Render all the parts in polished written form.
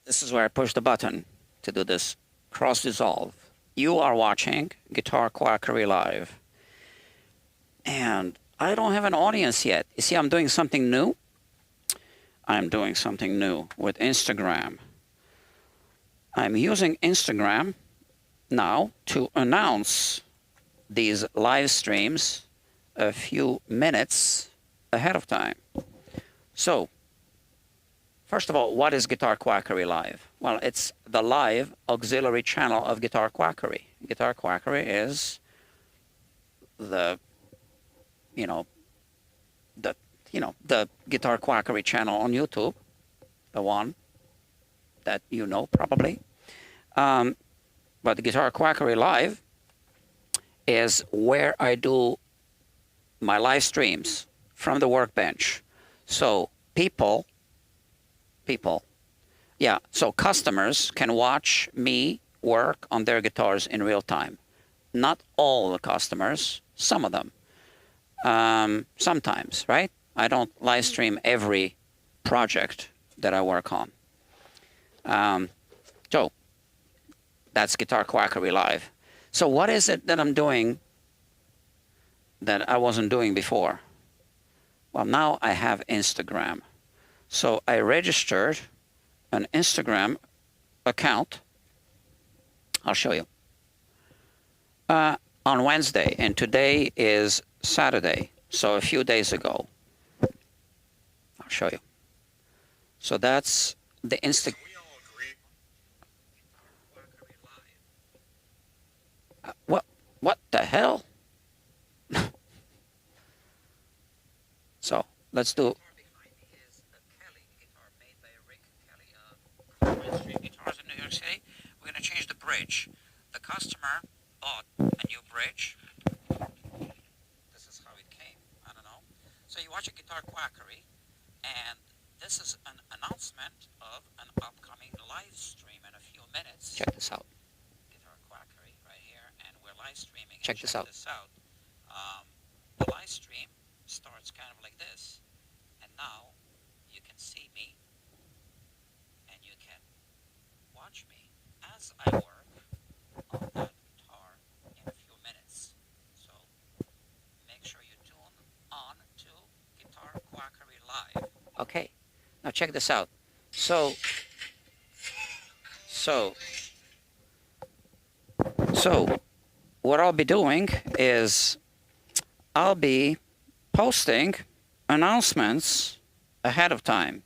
this is where I push the button to do this cross dissolve. You are watching Guitar Quackery Live. And I don't have an audience yet. You see, I'm doing something new. I'm doing something new with Instagram. I'm using Instagram now to announce these live streams a few minutes ahead of time. So, first of all, what is Guitar Quackery Live? Well, it's the live auxiliary channel of Guitar Quackery. Guitar Quackery is the Guitar Quackery channel on YouTube, the one that you know probably. But the Guitar Quackery Live is where I do my live streams from the workbench. So so customers can watch me work on their guitars in real time. Not all the customers, some of them. Sometimes, right? I don't live stream every project that I work on. So that's Guitar Quackery Live. So what is it that I'm doing that I wasn't doing before? Well, now I have Instagram. So I registered an Instagram account. I'll show you. On Wednesday, and today is Saturday, so a few days ago. I'll show you. So that's the Instagram. What the hell? So let's do. Guitars in New York City. We're going to change the bridge. The customer bought a new bridge. This is how it came. I don't know. So you watch a Guitar Quackery, and this is an announcement of an upcoming live stream in a few minutes. Check this out. Guitar Quackery right here, and we're live streaming. Check this out. The live stream starts kind of like this, and now you can see me, and you can watch me as I work on that guitar in a few minutes. So make sure you tune on to Guitar Quackery Live. Okay, now check this out. So what I'll be doing is I'll be posting announcements ahead of time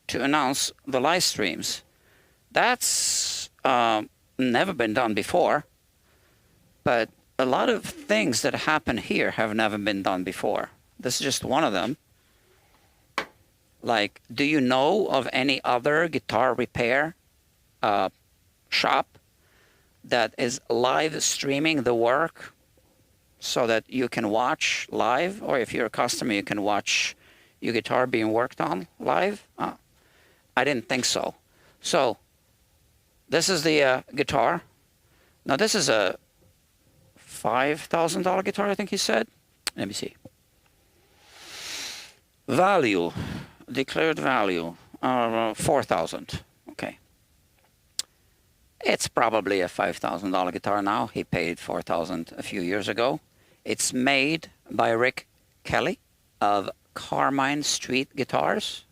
to announce the live streams. That's never been done before, but a lot of things that happen here have never been done before. This is just one of them. Like, do you know of any other guitar repair shop that is live streaming the work so that you can watch live? Or if you're a customer, you can watch your guitar being worked on live? I didn't think so. So this is the guitar. Now this is a $5,000 guitar, I think he said. Let me see. Value, declared value, $4,000. Okay. It's probably a $5,000 guitar now. He paid $4,000 a few years ago. It's made by Rick Kelly of Carmine Street Guitars.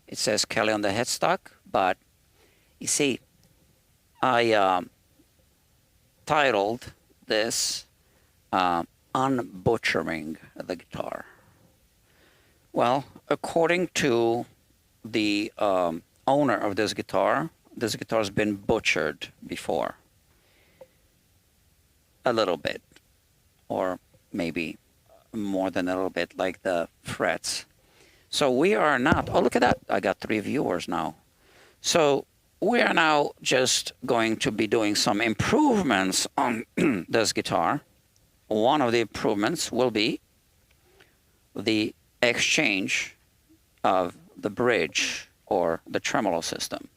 It says Kelly on the headstock, but you see, I titled this Unbutchering the Guitar. Well, according to the owner of this guitar's been butchered before. A little bit, or maybe more than a little bit, like the frets. So we are not, oh, look at that. I got 3 viewers now. So we are now just going to be doing some improvements on this guitar. One of the improvements will be the exchange of the bridge or the tremolo system,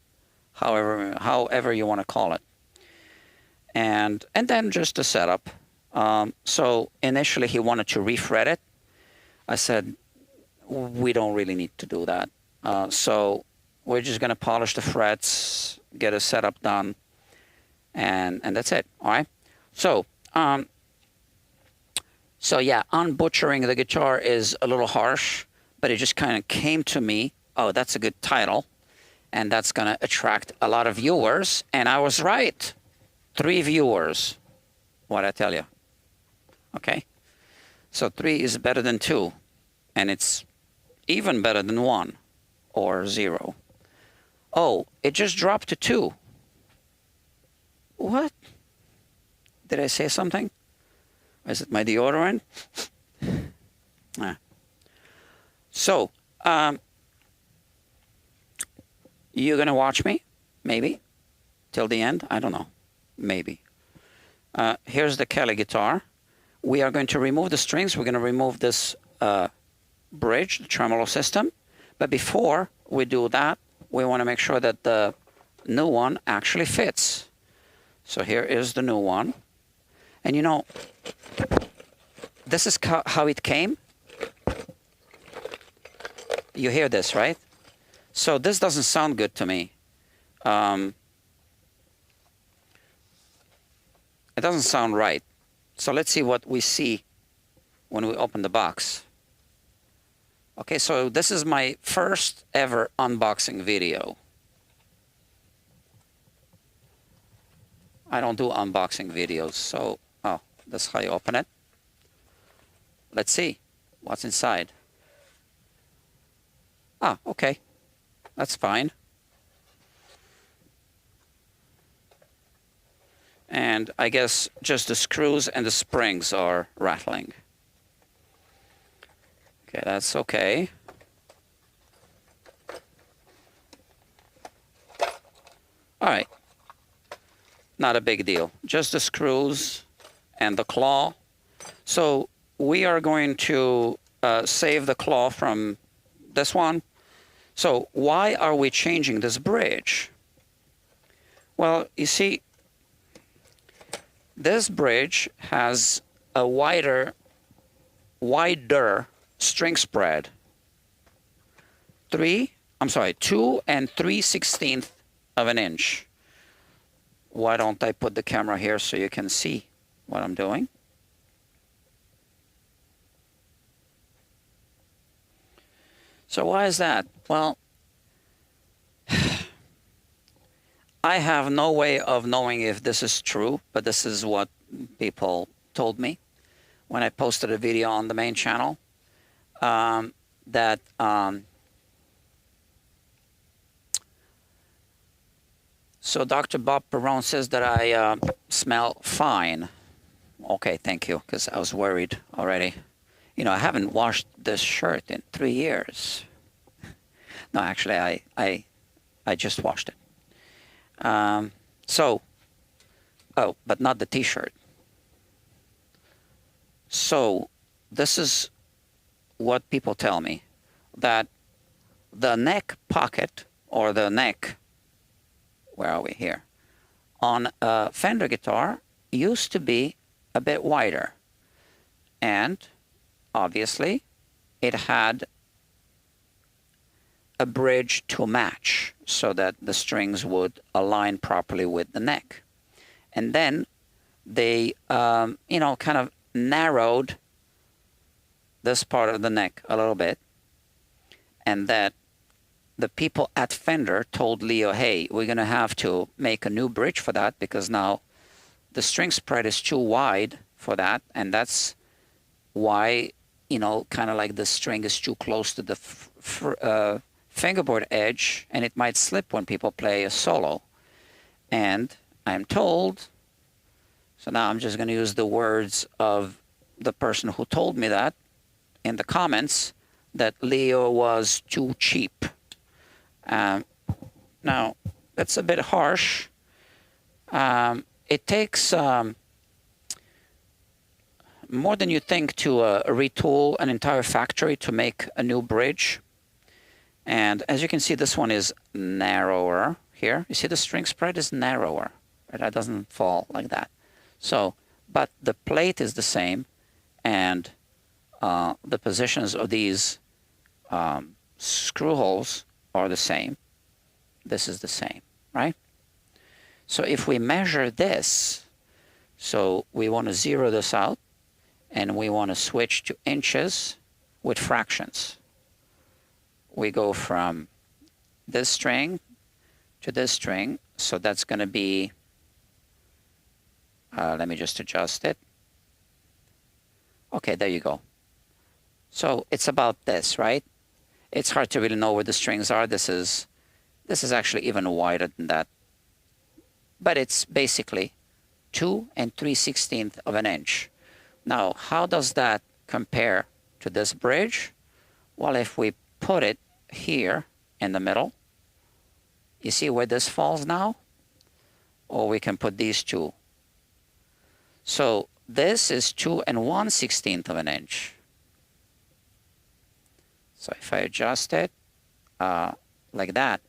however you want to call it. And then just the setup. So initially he wanted to refret it. I said, we don't really need to do that. So we're just going to polish the frets, get a setup done, and that's it. All right. So yeah, unbutchering the guitar is a little harsh, but it just kind of came to me. Oh, that's a good title, and that's going to attract a lot of viewers. And I was right. 3 viewers. What I tell you. Okay. So 3 is better than 2, and it's even better than 1 or 0. Oh, it just dropped to 2. What? Did I say something? Is it my deodorant? So, you're going to watch me? Maybe? Till the end? I don't know. Maybe. Here's the Kelly guitar. We are going to remove the strings. We're going to remove this bridge, the tremolo system. But before we do that, we want to make sure that the new one actually fits. So here is the new one. And you know, this is how it came. You hear this, right? So this doesn't sound good to me. It doesn't sound right. So let's see what we see when we open the box. Okay, so this is my first ever unboxing video. I don't do unboxing videos, so, oh, that's how you open it. Let's see what's inside. Ah, okay, that's fine. And I guess just the screws and the springs are rattling. Okay, that's okay. All right. Not a big deal. Just the screws and the claw. So we are going to save the claw from this one. So why are we changing this bridge? Well, you see, this bridge has a wider string spread. 2 3/16 of an inch. Why don't I put the camera here so you can see what I'm doing? So why is that? Well, I have no way of knowing if this is true, but this is what people told me when I posted a video on the main channel. So Dr. Bob Perron says that I smell fine. Okay, thank you, because I was worried already. You know, I haven't washed this shirt in 3 years. No, actually, I just washed it. Oh, but not the t-shirt. So this is what people tell me, that the neck pocket, or the neck, where are we here, on a Fender guitar used to be a bit wider. And obviously it had a bridge to match so that the strings would align properly with the neck. And then they, you know, kind of narrowed this part of the neck a little bit, and that the people at Fender told Leo, hey, we're going to have to make a new bridge for that, because now the string spread is too wide for that, and that's why, you know, kind of like the string is too close to the fingerboard edge, and it might slip when people play a solo. And I'm told, so now I'm just going to use the words of the person who told me that in the comments, that Leo was too cheap. Now, that's a bit harsh. It takes more than you think to retool an entire factory to make a new bridge. And as you can see, this one is narrower here. You see the string spread is narrower. Right? It doesn't fall like that. So, but the plate is the same, and the positions of these screw holes are the same. this is the same, right? So if we measure this, so we want to zero this out, and we want to switch to inches with fractions. We go from this string to this string, so that's going to be, let me just adjust it. Okay, there you go. So it's about this, right? It's hard to really know where the strings are. This is actually even wider than that. But it's basically 2 3/16 of an inch. Now, how does that compare to this bridge? Well, if we put it here in the middle, you see where this falls now? Or we can put these two. So this is 2 1/16 of an inch. So if I adjust it like that,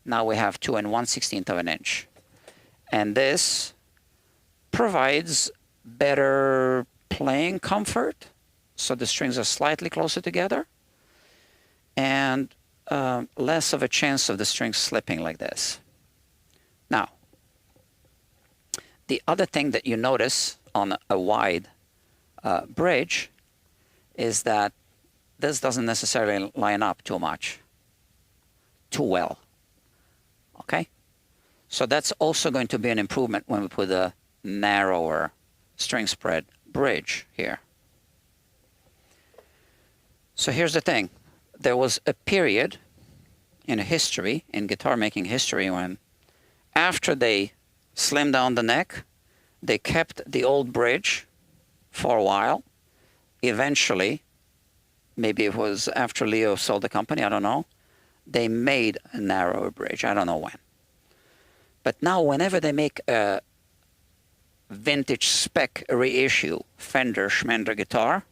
now we have 2 1/16 of an inch. And this provides better playing comfort, so the strings are slightly closer together, and less of a chance of the strings slipping like this. Now, the other thing that you notice on a wide bridge is that this doesn't necessarily line up too well. Okay? So that's also going to be an improvement when we put a narrower string spread bridge here. So here's the thing. There was a period in history, in guitar making history, when after they slimmed down the neck, they kept the old bridge for a while. Eventually, maybe it was after Leo sold the company, I don't know, they made a narrower bridge. I don't know when. But now whenever they make a vintage spec reissue Fender Schmender guitar,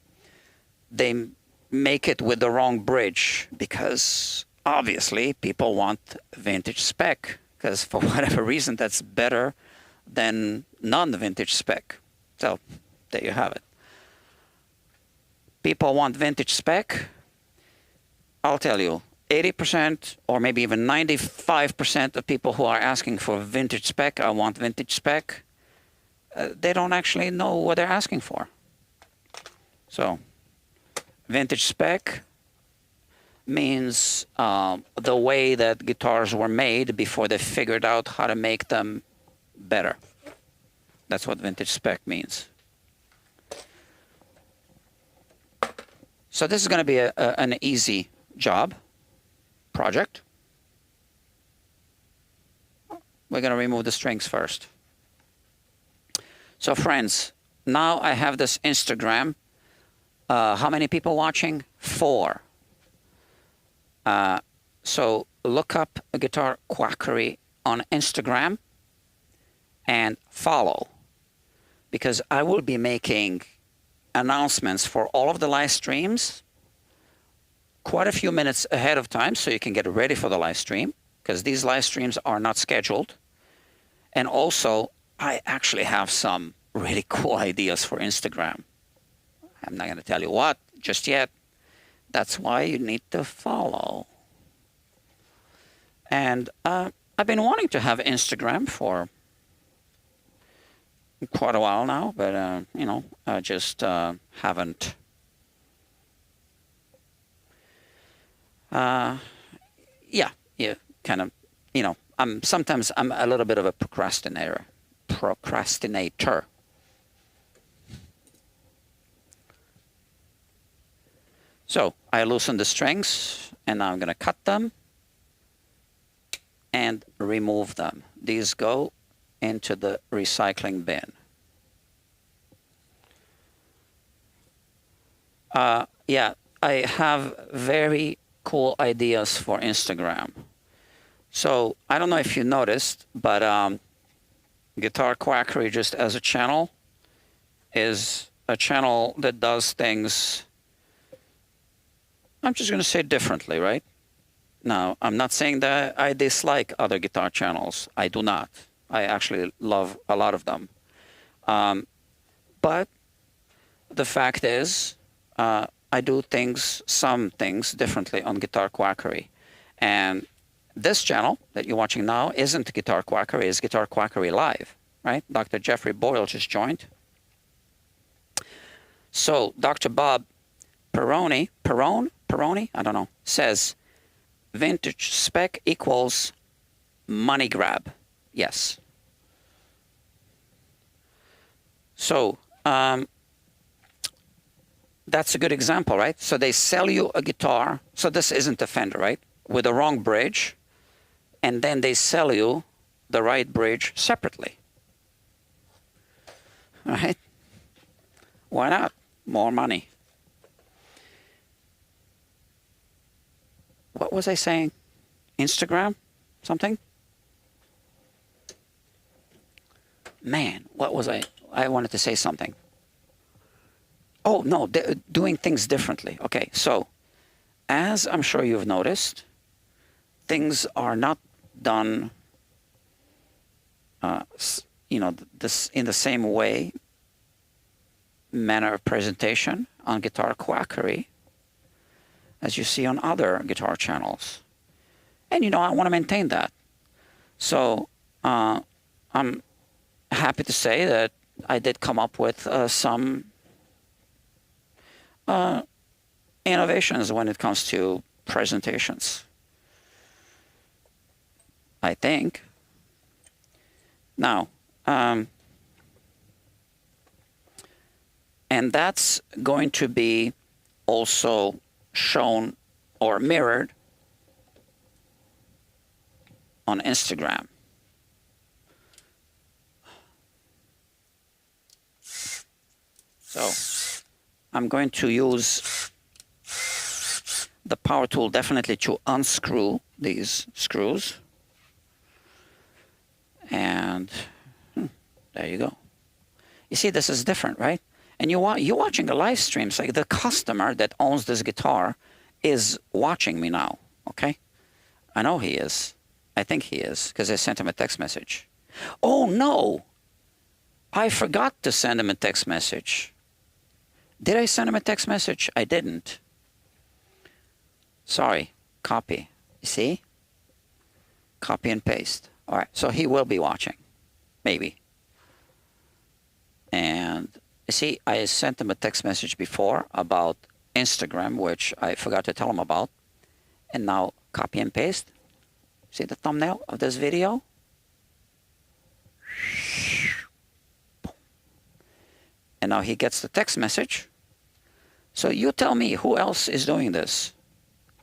they make it with the wrong bridge, because obviously people want vintage spec, because for whatever reason that's better than non-vintage spec. So there you have it. People want vintage spec. I'll tell you, 80% or maybe even 95% of people who are asking for vintage spec, I want vintage spec, they don't actually know what they're asking for. So vintage spec means the way that guitars were made before they figured out how to make them better. That's what vintage spec means. So this is going to be an easy job project. We're going to remove the strings first. So friends, now I have this Instagram. How many people watching? 4. So look up Guitar Quackery on Instagram and follow, because I will be making announcements for all of the live streams quite a few minutes ahead of time, so you can get ready for the live stream, because these live streams are not scheduled. And also, I actually have some really cool ideas for Instagram. I'm not going to tell you what just yet. That's why you need to follow. And I've been wanting to have Instagram for quite a while now, but you know, I just haven't. Yeah, kind of, you know, sometimes I'm a little bit of a procrastinator. So I loosen the strings, and now I'm going to cut them and remove them. These go into the recycling bin. Yeah, I have very cool ideas for Instagram. So I don't know if you noticed, but Guitar Quackery, just as a channel, is a channel that does things, I'm just going to say, differently, right? Now, I'm not saying that I dislike other guitar channels. I do not. I actually love a lot of them. But the fact is, I do some things differently on Guitar Quackery. And this channel that you're watching now isn't Guitar Quackery, it's Guitar Quackery Live, right? Dr. Jeffrey Boyle just joined. So Dr. Bob Perrone, I don't know, says vintage spec equals money grab. Yes. So that's a good example, right? So they sell you a guitar. So this isn't a Fender, right? With the wrong bridge. And then they sell you the right bridge separately. All right? Why not? More money. What was I saying? Instagram? Something? Man, what was I? I wanted to say something. Oh, no, doing things differently. Okay, so as I'm sure you've noticed, things are not done, this in the same way, manner of presentation on Guitar Quackery as you see on other guitar channels. And, I want to maintain that. So I'm happy to say that I did come up with some innovations when it comes to presentations, I think. Now, and that's going to be also shown or mirrored on Instagram. So I'm going to use the power tool definitely to unscrew these screws. And there you go. You see, this is different, right? And you're watching a live stream. It's like the customer that owns this guitar is watching me now, okay? I know he is. I think he is, because I sent him a text message. Oh, no! I forgot to send him a text message. Did I send him a text message? I didn't. Sorry. Copy. You see? Copy and paste. All right, so he will be watching. Maybe. And you see, I sent him a text message before about Instagram, which I forgot to tell him about. And now copy and paste. See the thumbnail of this video? And now he gets the text message. So you tell me, who else is doing this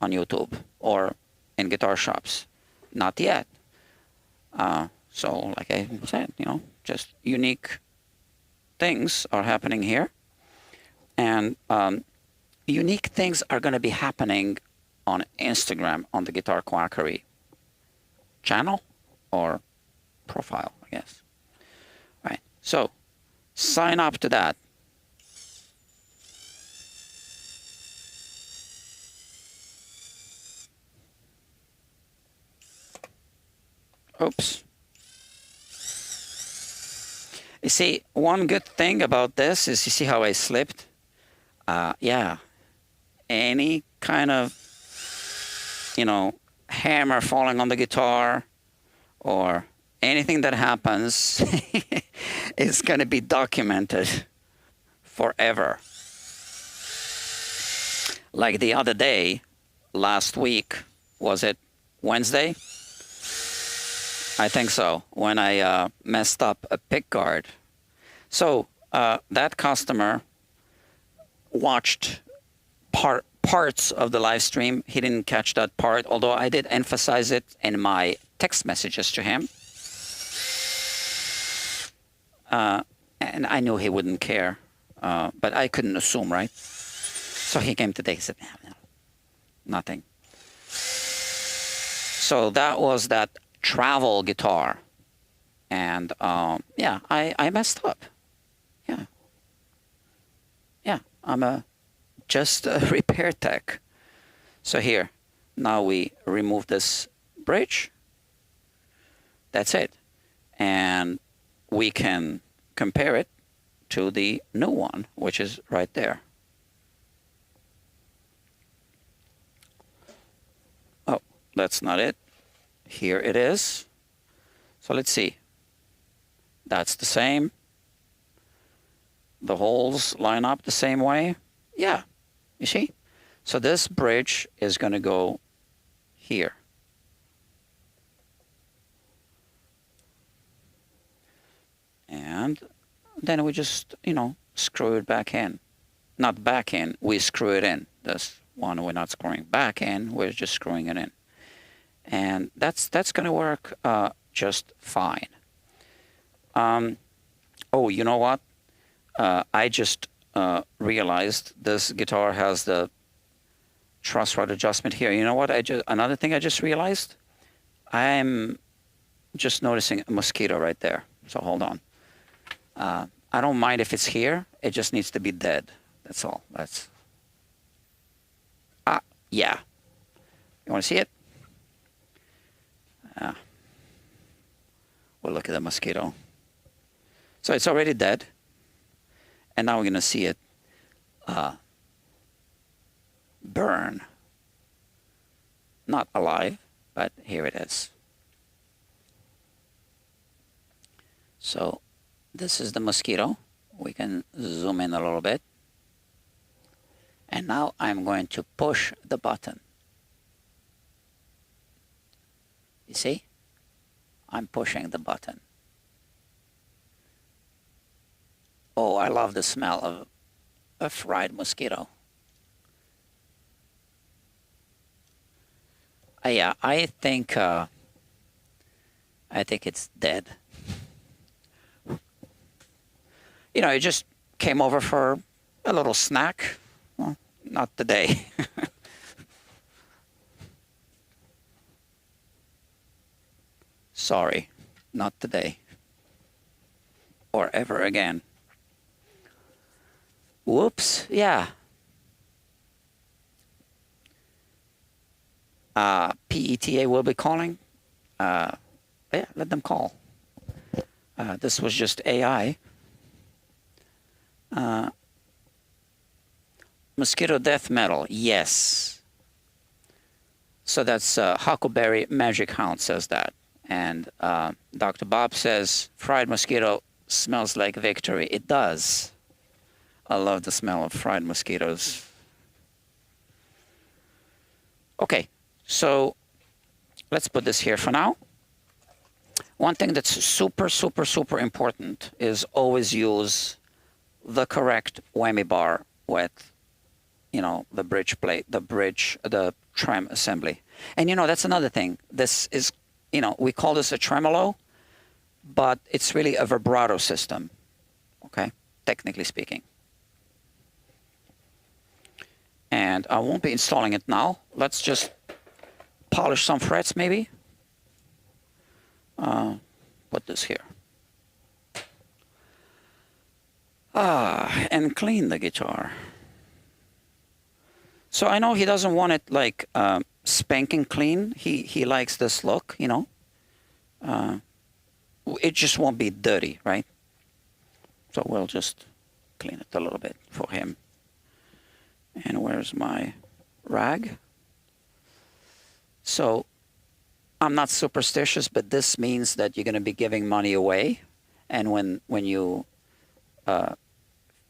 on YouTube or in guitar shops? Not yet. So like I said, just unique things are happening here. And unique things are going to be happening on Instagram, on the Guitar Quackery channel or profile, I guess. All right. So sign up to that. Oops. You see, one good thing about this is, you see how I slipped? Yeah. Any kind of, hammer falling on the guitar or anything that happens is going to be documented forever. Like the other day, last week, was it Wednesday? I think so, when I messed up a pick guard. So that customer watched parts of the live stream. He didn't catch that part, although I did emphasize it in my text messages to him. And I knew he wouldn't care, but I couldn't assume, right? So he came today, he said, no, nothing. So that was that travel guitar. And yeah, I messed up. Yeah, I'm just a repair tech. So here, now we remove this bridge. That's it. And we can compare it to the new one, which is right there. Oh, that's not it. here it is. So let's see. That's the same. The holes line up the same way. Yeah, you see? So this bridge is going to go here. And then we just, you know, screw it back in. Not back in, we screw it in. This one we're not screwing back in, we're just screwing it in. And that's going to work just fine. Oh, you know what? I just realized this guitar has the truss rod adjustment here. You know what? Another thing I just realized. I'm just noticing a mosquito right there. So hold on. I don't mind if it's here. It just needs to be dead. That's all. That's. Yeah. You want to see it? We'll look at the mosquito. So it's already dead. And now we're going to see it burn. Not alive, but here it is. So this is the mosquito. We can zoom in a little bit. And now I'm going to push the button. You see? I'm pushing the button. Oh, I love the smell of a fried mosquito. Yeah, I think it's dead. You know, it just came over for a little snack. Well, not today. Sorry, not today. Or ever again. Whoops, yeah. PETA will be calling. Yeah, let them call. This was just AI. Mosquito death metal, yes. So that's Huckleberry Magic Hound says that. And Dr. Bob says, fried mosquito smells like victory. It does. I love the smell of fried mosquitoes. Okay, so let's put this here for now. One thing that's super, super, super important is always use the correct whammy bar with, you know, the bridge plate, the trem assembly. And, you know, that's another thing. This is, you know, we call this a tremolo, but it's really a vibrato system, okay, technically speaking. And I won't be installing it now. Let's just polish some frets, maybe. Put this here. And clean the guitar. So I know he doesn't want it like spanking clean. He likes this look, you know. It just won't be dirty, right? So we'll just clean it a little bit for him. And where's my rag? So I'm not superstitious, but this means that you're going to be giving money away. And when you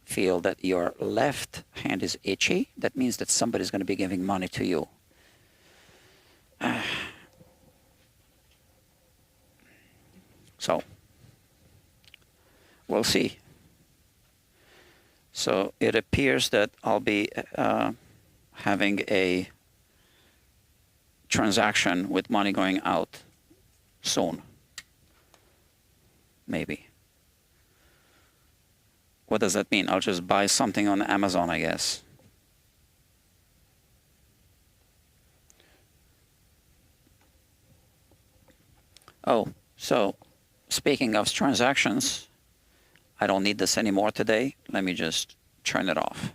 feel that your left hand is itchy, that means that somebody's going to be giving money to you. So we'll see. So it appears that I'll be having a transaction with money going out soon. Maybe. What does that mean? I'll just buy something on Amazon, I guess. Oh, so speaking of transactions, I don't need this anymore today. Let me just turn it off.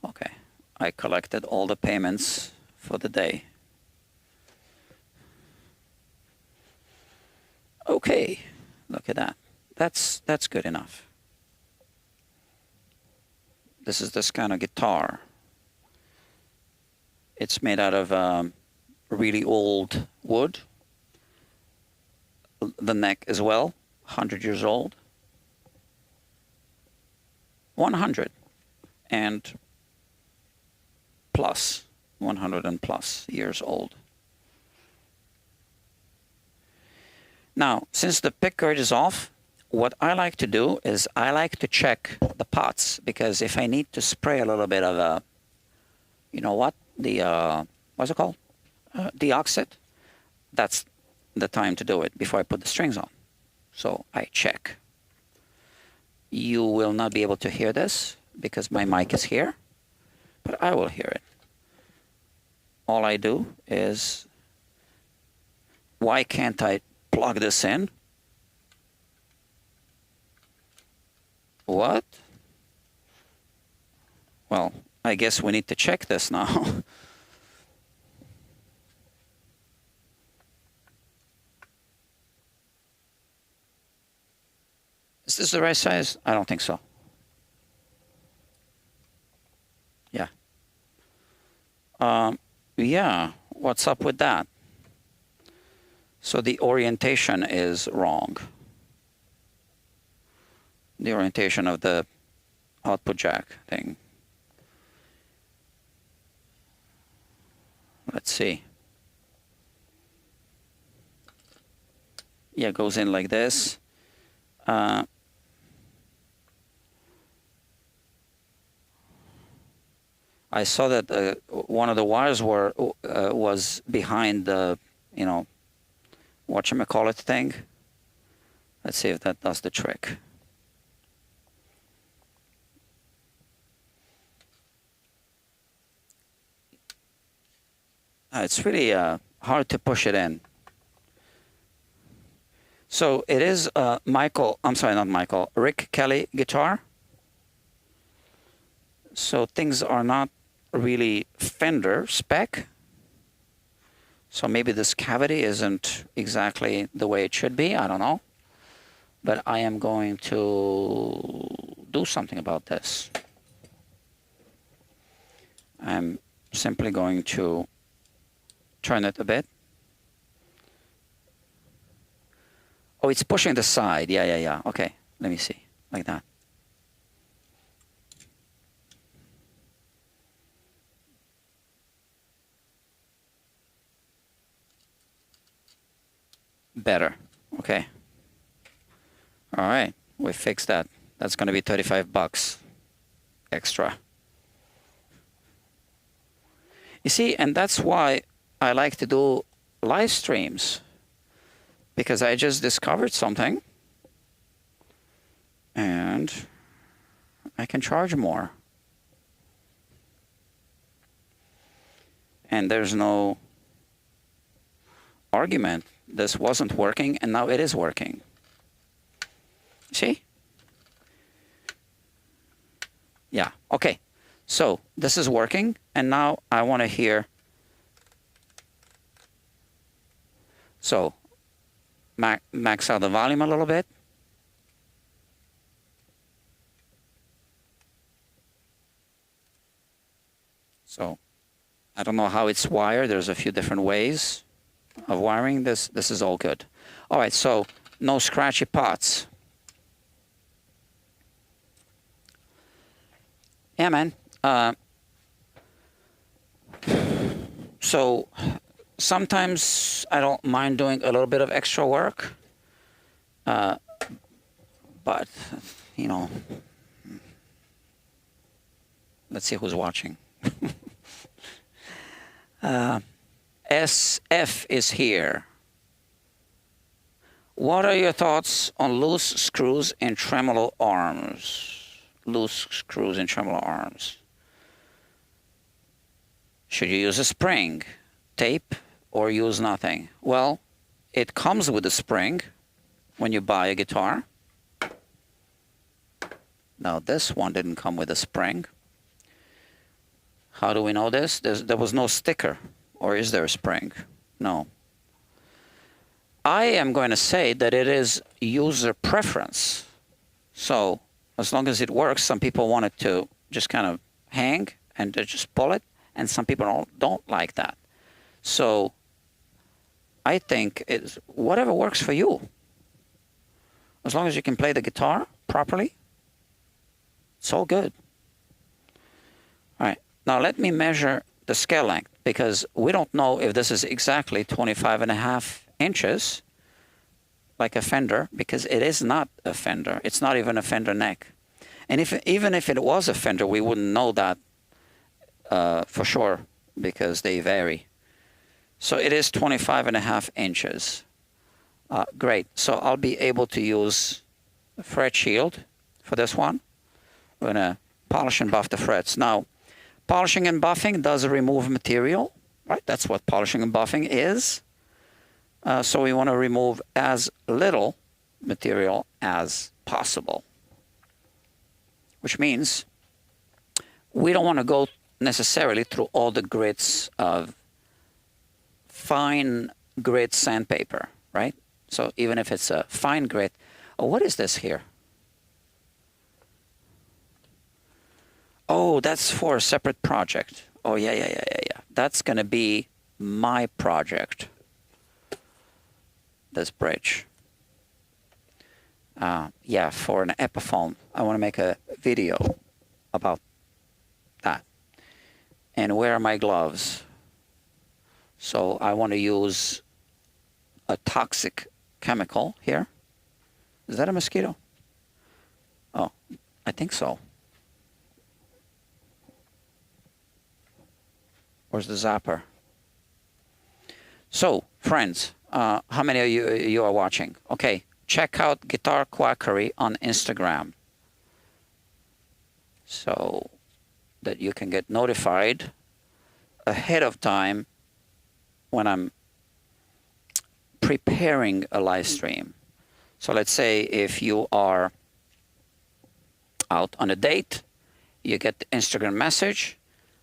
Okay, I collected all the payments for the day. Okay, look at that. That's good enough. This is this kind of guitar. It's made out of really old wood. The neck as well, 100 years old. 100 and plus, 100 and plus years old. Now, since the pick guard is off, what I like to do is I like to check the pots, because if I need to spray a little bit of a, you know what, the, what's it called? Deoxit, that's the time to do it before I put the strings on. So I check. You will not be able to hear this because my mic is here, but I will hear it. All I do is, why can't I plug this in? What? Well, I guess we need to check this now. Is this the right size? I don't think so. Yeah. Yeah, what's up with that? So the orientation is wrong. The orientation of the output jack thing. Let's see. Yeah, it goes in like this. I saw that one of the wires was behind the, you know, whatchamacallit thing. Let's see if that does the trick. It's really hard to push it in. So it is Rick Kelly guitar. So things are not really Fender spec. So maybe this cavity isn't exactly the way it should be. I don't know. But I am going to do something about this. I'm simply going to turn it a bit. Oh, it's pushing the side. Yeah. Okay, let me see. Like that. Better. Okay. All right, we fixed that. That's going to be 35 bucks extra. You see, and that's why I like to do live streams, because I just discovered something and I can charge more. And there's no argument. This wasn't working and now it is working. See? Yeah, okay. So this is working, and now I want to hear. So max out the volume a little bit. So I don't know how it's wired. There's a few different ways of wiring this. This is all good. All right, so no scratchy pots. Yeah, man. So sometimes I don't mind doing a little bit of extra work. But, you know, let's see who's watching. SF is here. What are your thoughts on loose screws and tremolo arms? Loose screws and tremolo arms. Should you use a spring, tape, or use nothing? Well, it comes with a spring when you buy a guitar. Now this one didn't come with a spring. How do we know this? There was no sticker. Or is there a spring? No. I am going to say that it is user preference. So as long as it works, some people want it to just kind of hang and just pull it, and some people don't like that. So I think it's whatever works for you. As long as you can play the guitar properly, it's all good. All right, now let me measure the scale length, because we don't know if this is exactly 25.5 inches, like a Fender, because it is not a Fender. It's not even a Fender neck. And even if it was a Fender, we wouldn't know that for sure, because they vary. So it is 25.5 inches. Great. So I'll be able to use a fret shield for this one. We're going to polish and buff the frets. Now, polishing and buffing does remove material, right? That's what polishing and buffing is. So we want to remove as little material as possible, which means we don't want to go necessarily through all the grits of fine grit sandpaper, right? So even if it's a fine grit, oh, what is this here? Oh, that's for a separate project. Oh, yeah. That's going to be my project, this bridge. Yeah, for an Epiphone. I want to make a video about that. And where are my gloves? So I want to use a toxic chemical here. Is that a mosquito? Oh, I think so. Where's the zapper? So, friends, how many of you are watching? Okay, check out Guitar Quackery on Instagram, so that you can get notified ahead of time when I'm preparing a live stream. So let's say if you are out on a date, you get the Instagram message,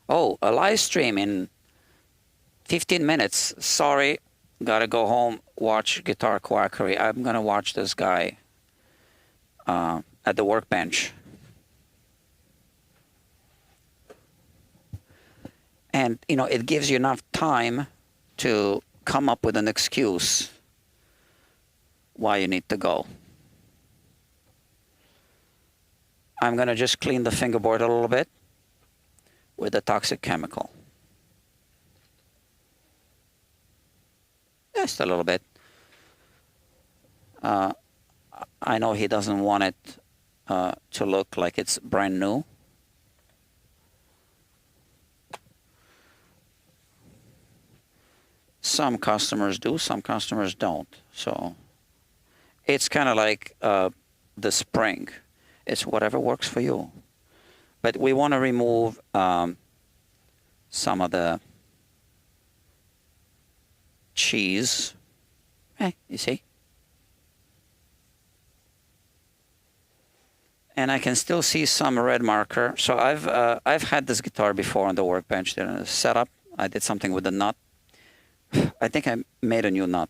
oh, a live stream in 15 minutes. Sorry, gotta go home, watch Guitar Quackery. I'm gonna watch this guy at the workbench. And, you know, it gives you enough time to come up with an excuse why you need to go. I'm gonna just clean the fingerboard a little bit with a toxic chemical. Just a little bit. I know he doesn't want it to look like it's brand new. Some customers do, some customers don't. So it's kind of like the spring. It's whatever works for you. But we want to remove some of the cheese. You see? And I can still see some red marker. So I've had this guitar before on the workbench. Then a setup. I did something with the nut. I think I made a new nut,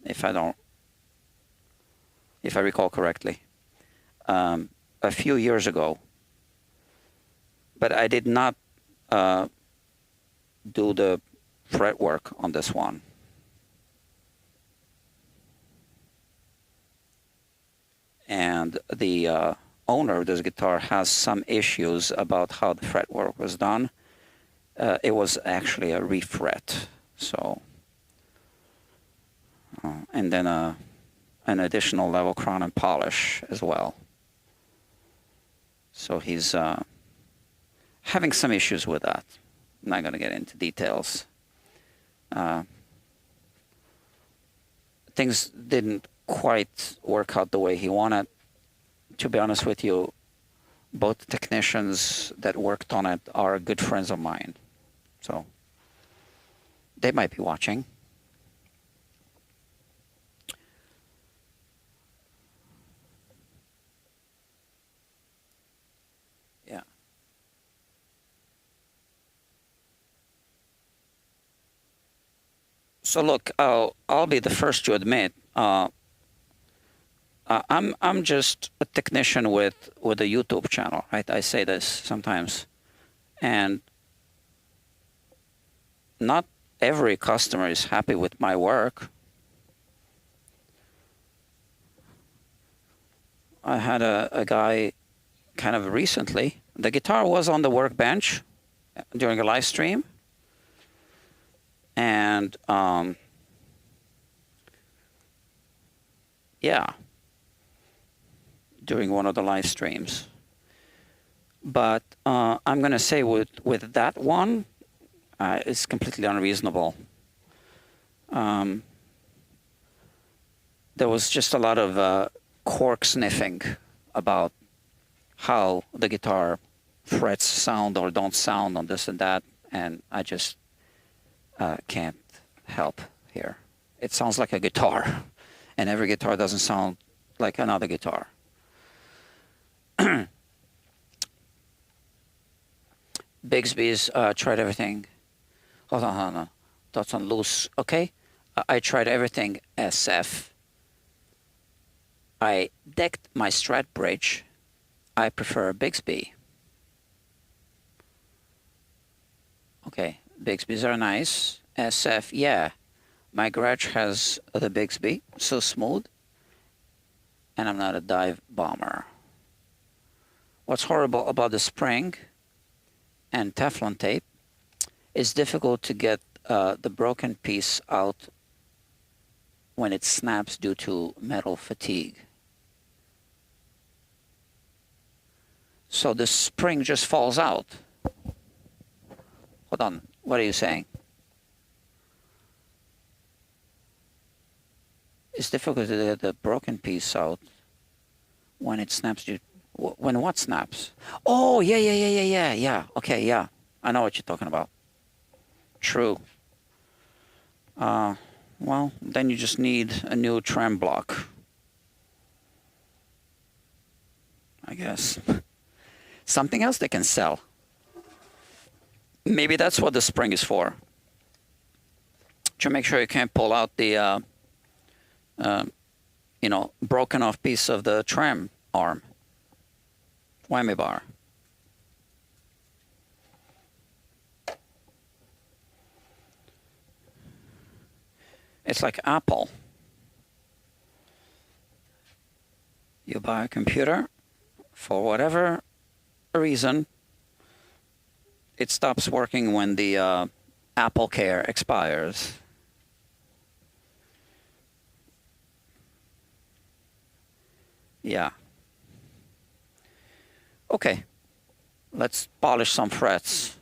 if I recall correctly, a few years ago. But I did not do the fret work on this one. And the owner of this guitar has some issues about how the fretwork was done. It was actually a refret, so and then an additional level crown and polish as well. So he's having some issues with that. I'm not going to get into details. Things didn't quite work out the way he wanted. To be honest with you, both technicians that worked on it are good friends of mine. So they might be watching. Yeah. So look, I'll be the first to admit, I'm just a technician with a YouTube channel, right? I say this sometimes, and not every customer is happy with my work. I had a guy kind of recently. The guitar was on the workbench during a live stream. And yeah, during one of the live streams. But I'm going to say with that one, it's completely unreasonable. There was just a lot of cork sniffing about how the guitar frets sound or don't sound on this and that, and I just can't help here. It sounds like a guitar, and every guitar doesn't sound like another guitar. Bigsby's tried everything. Hold on. Thoughts on loose. Okay. I tried everything SF. I decked my Strat bridge. I prefer Bigsby. Okay. Bigsby's are nice. SF, yeah. My garage has the Bigsby. So smooth. And I'm not a dive bomber. What's horrible about the spring and Teflon tape is difficult to get the broken piece out when it snaps due to metal fatigue. So the spring just falls out. Hold on, what are you saying? It's difficult to get the broken piece out when it snaps due. When what snaps? Oh, yeah. Okay, yeah. I know what you're talking about. True. Well, then you just need a new trem block, I guess. Something else they can sell. Maybe that's what the spring is for. To make sure you can't pull out the, broken off piece of the trem arm. Whammy bar. It's like Apple. You buy a computer, for whatever reason, it stops working when the Apple Care expires. Yeah. Okay, let's polish some frets.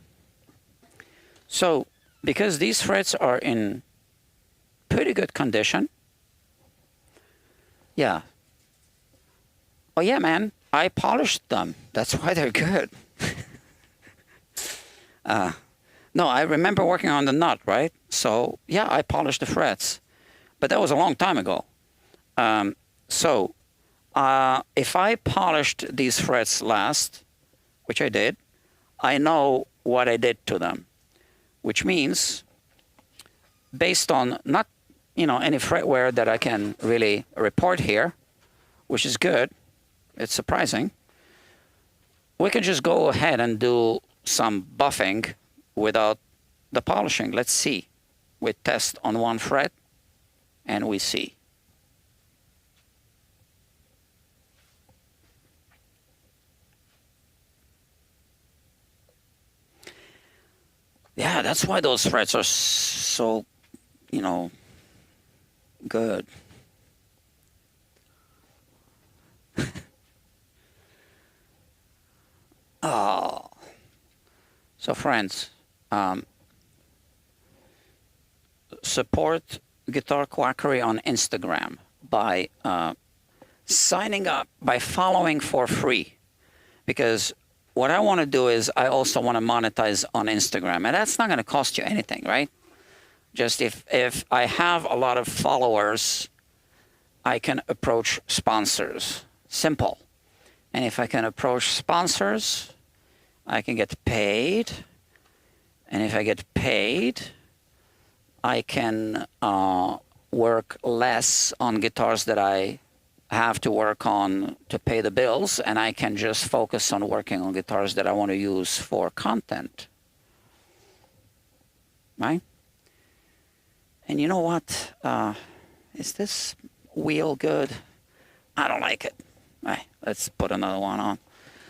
So, because these frets are in pretty good condition. Yeah. Oh yeah, man, I polished them. That's why they're good. No, I remember working on the nut, right? So, yeah, I polished the frets. But that was a long time ago. If I polished these frets last, which I did, I know what I did to them. Which means, based on not any fret wear that I can really report here, which is good, it's surprising, we can just go ahead and do some buffing without the polishing. Let's see. We test on one fret, and we see. Yeah, that's why those frets are so, good. Oh. So friends, support Guitar Quackery on Instagram by signing up, by following for free. Because what I want to do is I also want to monetize on Instagram. And that's not going to cost you anything, right? Just if I have a lot of followers, I can approach sponsors. Simple. And if I can approach sponsors, I can get paid. And if I get paid, I can work less on guitars that I have to work on to pay the bills, and I can just focus on working on guitars that I want to use for content. Right? And you know what? Is this wheel good? I don't like it. Let's put another one on.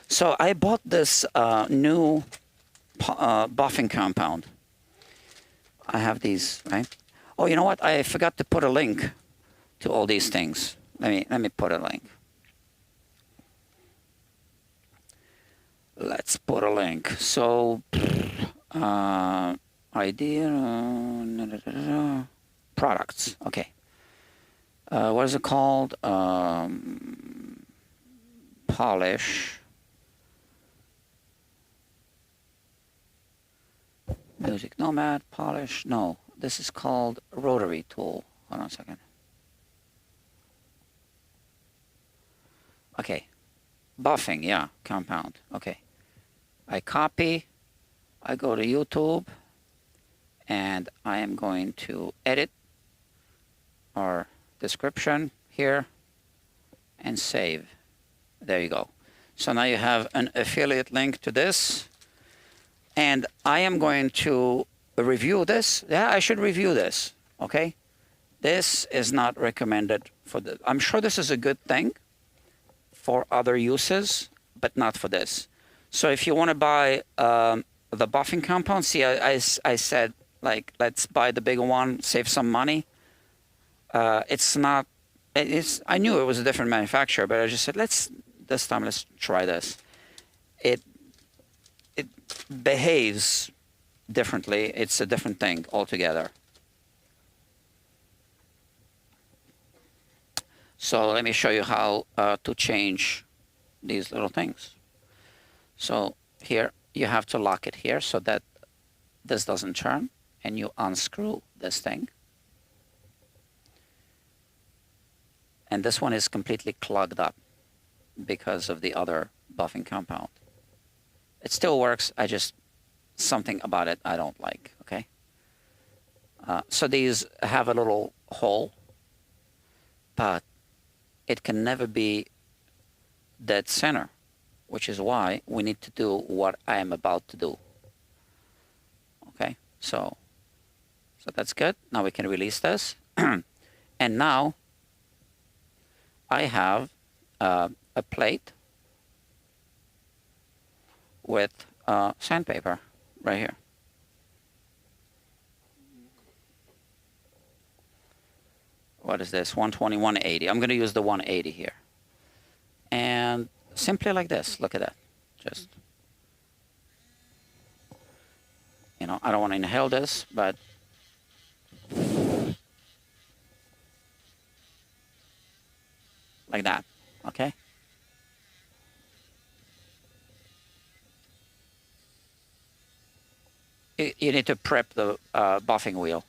So I bought this new buffing compound. I have these, right? Oh, you know what? I forgot to put a link to all these things. Let me put a link. Let's put a link. So idea products. Okay. What is it called? Polish. Music Nomad, polish. No, this is called rotary tool. Hold on a second. Okay. Buffing, yeah, compound. Okay. I copy. I go to YouTube. And I am going to edit our description here and save. There you go. So now you have an affiliate link to this. And I am going to review this. Yeah, I should review this. Okay. This is not recommended for the. I'm sure this is a good thing for other uses, but not for this. So if you want to buy the buffing compound, see, I said, like, let's buy the bigger one, save some money. It's not. I knew it was a different manufacturer, but I just said, this time let's try this. It behaves differently. It's a different thing altogether. So let me show you how to change these little things. So here you have to lock it here so that this doesn't turn, and you unscrew this thing. And this one is completely clogged up because of the other buffing compound. It still works. Something about it I don't like, okay? So these have a little hole, but it can never be dead center, which is why we need to do what I am about to do. Okay, so that's good. Now we can release this. And now I have a plate with sandpaper right here. What is this? 120, 180. I'm going to use the 180 here. And simply like this. Look at that. Just, you know, I don't want to inhale this, but like that. Okay? You need to prep the buffing wheel.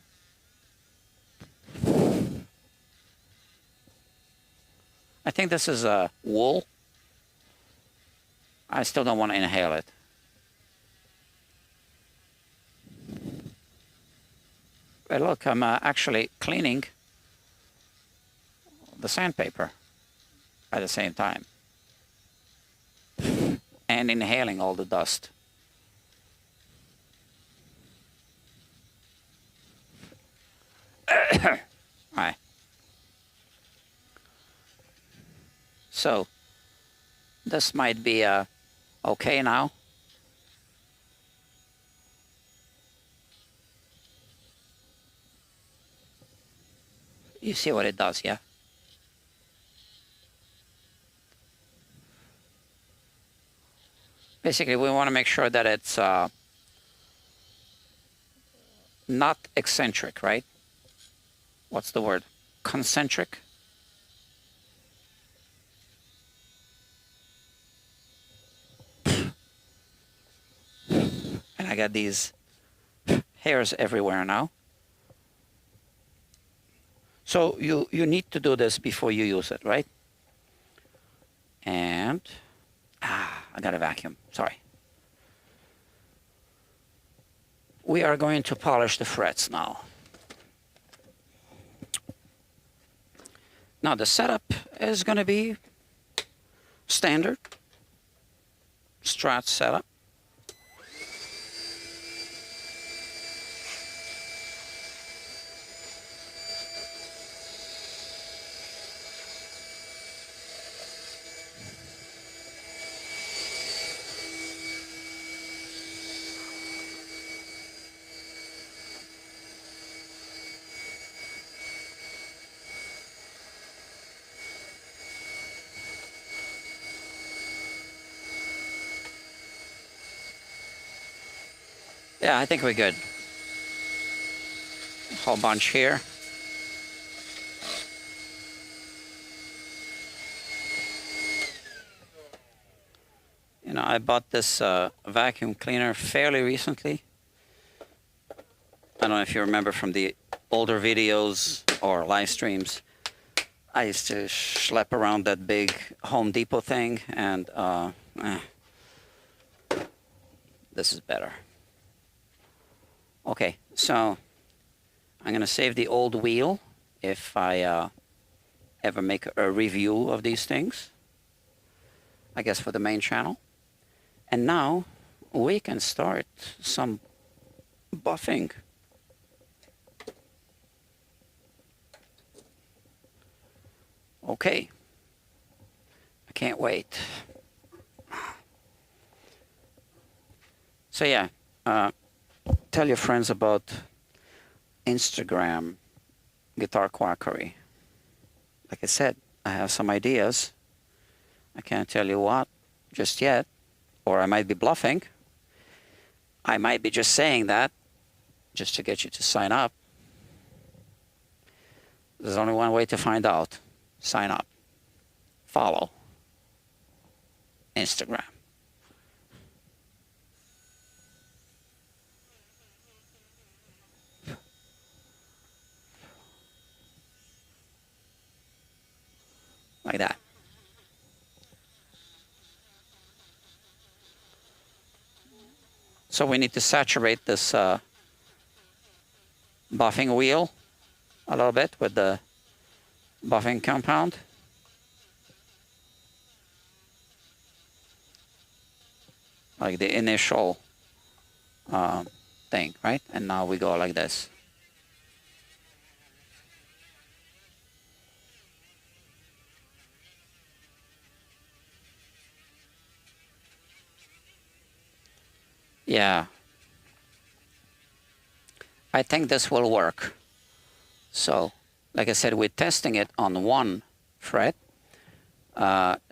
I think this is wool. I still don't want to inhale it. But look, I'm actually cleaning the sandpaper at the same time. And inhaling all the dust. All right. So this might be okay now. You see what it does, yeah? Basically, we want to make sure that it's not eccentric, right? What's the word? Concentric? And I got these hairs everywhere now. So you need to do this before you use it, right? And I got a vacuum. Sorry. We are going to polish the frets now. Now the setup is going to be standard Strat setup. Yeah, I think we're good. Whole bunch here. You know, I bought this vacuum cleaner fairly recently. I don't know if you remember from the older videos or live streams. I used to schlep around that big Home Depot thing, and this is better. Okay, so I'm gonna save the old wheel if I ever make a review of these things, I guess for the main channel. And now we can start some buffing. Okay, I can't wait. So yeah, tell your friends about Instagram Guitar Quackery. Like I said, I have some ideas. I can't tell you what just yet, or I might be bluffing. I might be just saying that just to get you to sign up. There's only one way to find out. Sign up. Follow. Instagram. Like that. So we need to saturate this buffing wheel a little bit with the buffing compound. Like the initial thing, right? And now we go like this. Yeah. I think this will work. So, like I said, we're testing it on one fret,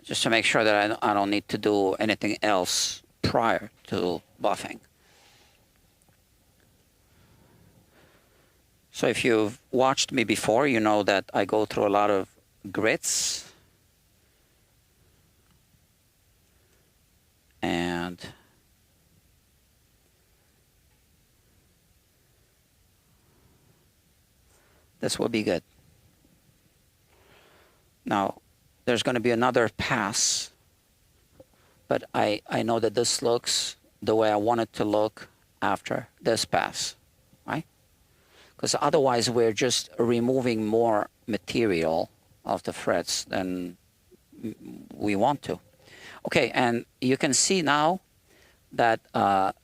just to make sure that I don't need to do anything else prior to buffing. So if you've watched me before, you know that I go through a lot of grits. And this will be good. Now, there's going to be another pass, but I know that this looks the way I want it to look after this pass, right? Because otherwise we're just removing more material off the frets than we want to. Okay, and you can see now that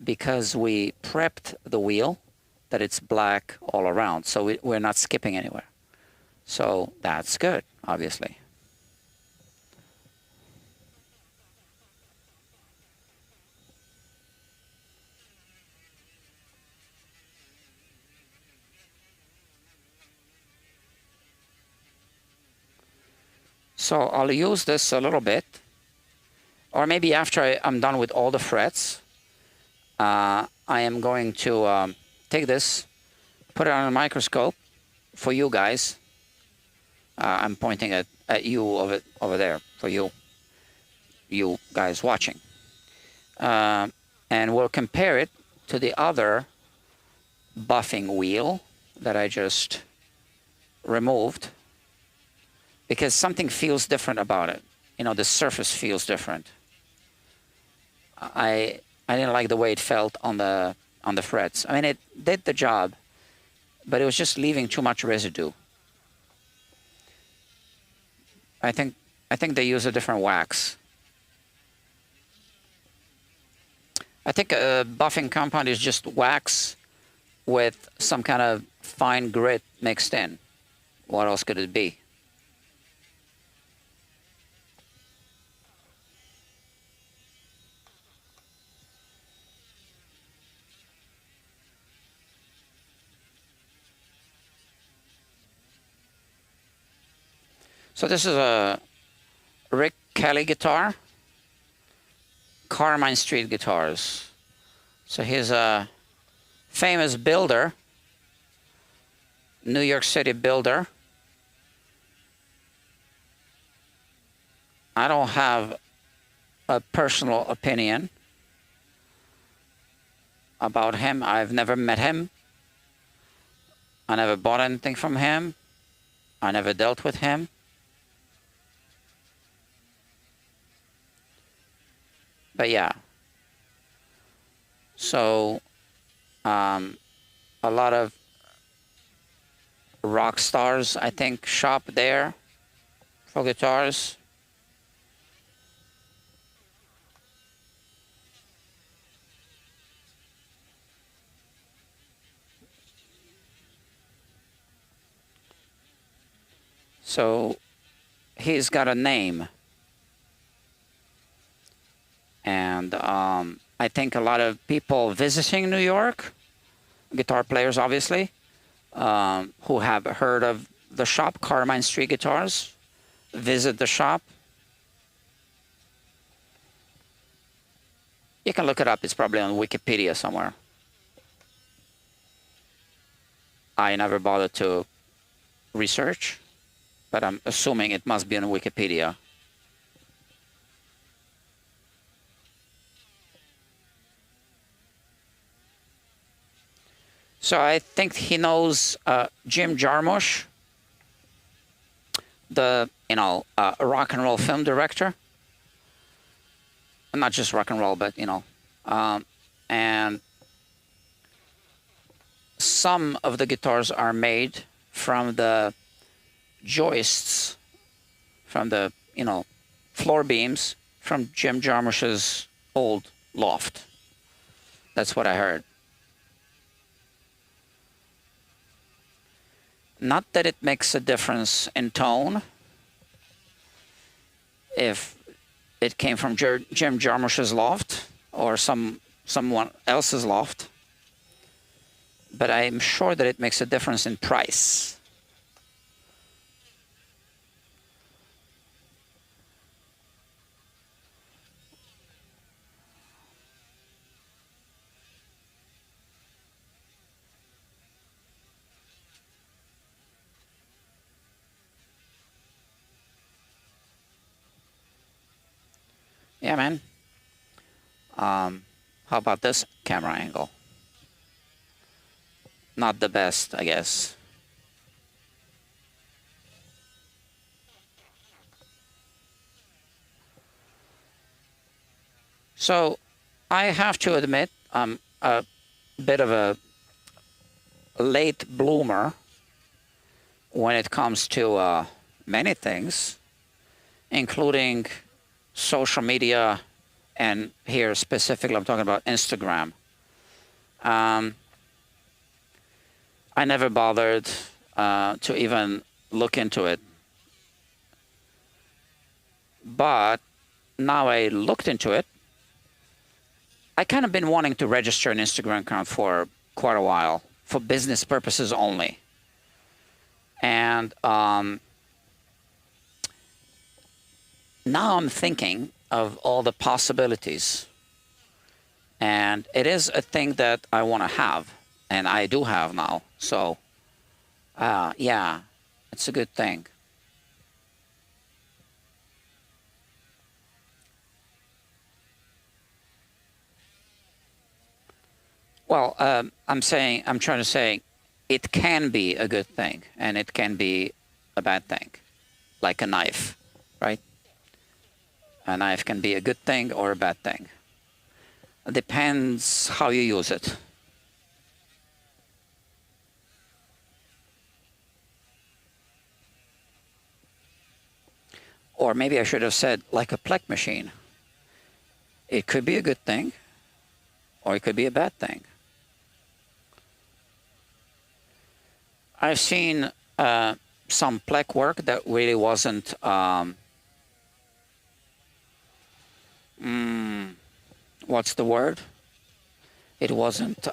because we prepped the wheel, that it's black all around, so we're not skipping anywhere. So that's good, obviously. So I'll use this a little bit, or maybe after I'm done with all the frets, I am going to take this, put it on a microscope for you guys. I'm pointing at you over there for you guys watching. And we'll compare it to the other buffing wheel that I just removed, because something feels different about it. You know, the surface feels different. I didn't like the way it felt on the frets. I mean, it did the job, but it was just leaving too much residue. I think they use a different wax. I think a buffing compound is just wax with some kind of fine grit mixed in. What else could it be? So this is a Rick Kelly guitar, Carmine Street Guitars. So here's a famous builder, New York City builder. I don't have a personal opinion about him. I've never met him. I never bought anything from him. I never dealt with him. But yeah. So, a lot of rock stars, I think, shop there for guitars. So he's got a name. And I think a lot of people visiting New York, guitar players obviously, who have heard of the shop, Carmine Street Guitars, visit the shop. You can look it up. It's probably on Wikipedia somewhere. I never bothered to research, but I'm assuming it must be on Wikipedia. So I think he knows Jim Jarmusch, the rock and roll film director. Not just rock and roll, but and some of the guitars are made from the joists, from the floor beams from Jim Jarmusch's old loft. That's what I heard. Not that it makes a difference in tone if it came from Jim Jarmusch's loft or someone else's loft, but I'm sure that it makes a difference in price. Yeah, man. How about this camera angle? Not the best, I guess. So I have to admit I'm a bit of a late bloomer when it comes to many things, including social media, and here specifically I'm talking about Instagram. I never bothered to even look into it, but now I looked into it. I kind of been wanting to register an Instagram account for quite a while, for business purposes only. And now I'm thinking of all the possibilities. And it is a thing that I want to have, and I do have now. So, yeah, it's a good thing. Well, I'm trying to say it can be a good thing, and it can be a bad thing, like a knife, right? A knife can be a good thing or a bad thing. It depends how you use it. Or maybe I should have said like a plec machine. It could be a good thing, or it could be a bad thing. I've seen some plec work that really wasn't what's the word? It wasn't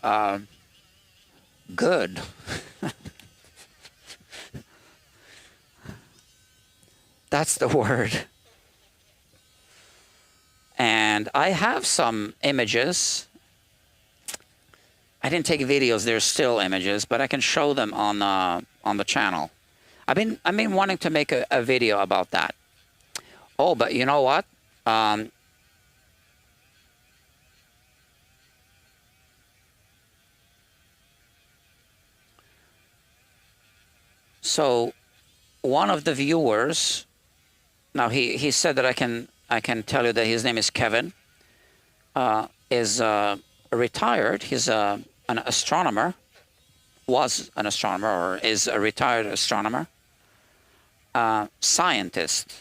good. That's the word. And I have some images. I didn't take videos. They're still images, but I can show them on the channel. I've been wanting to make a video about that. Oh, but you know what? So one of the viewers, now he said that I can tell you that his name is Kevin, is retired. He's an astronomer, was an astronomer, or is a retired astronomer, scientist.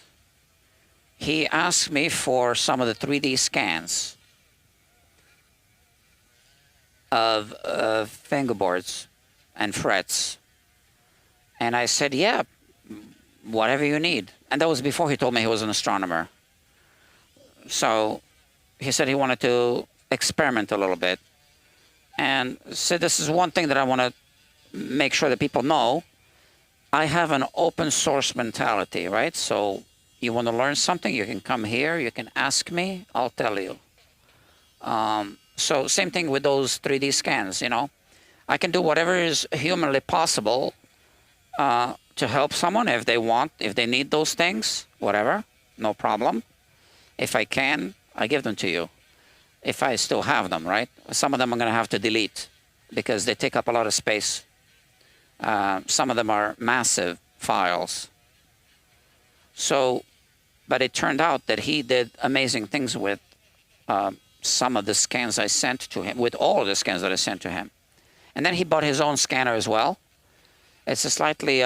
He asked me for some of the 3D scans of fingerboards and frets. And I said, yeah, whatever you need. And that was before he told me he was an astronomer. So he said he wanted to experiment a little bit. And said, this is one thing that I want to make sure that people know. I have an open source mentality, right? So you want to learn something, you can come here, you can ask me, I'll tell you. So same thing with those 3D scans, you know. I can do whatever is humanly possible to help someone if they want, if they need those things, whatever, no problem. If I can, I give them to you. If I still have them, right? Some of them I'm going to have to delete because they take up a lot of space. Some of them are massive files. So, but it turned out that he did amazing things with some of the scans I sent to him, with all of the scans that I sent to him. And then he bought his own scanner as well. It's a slightly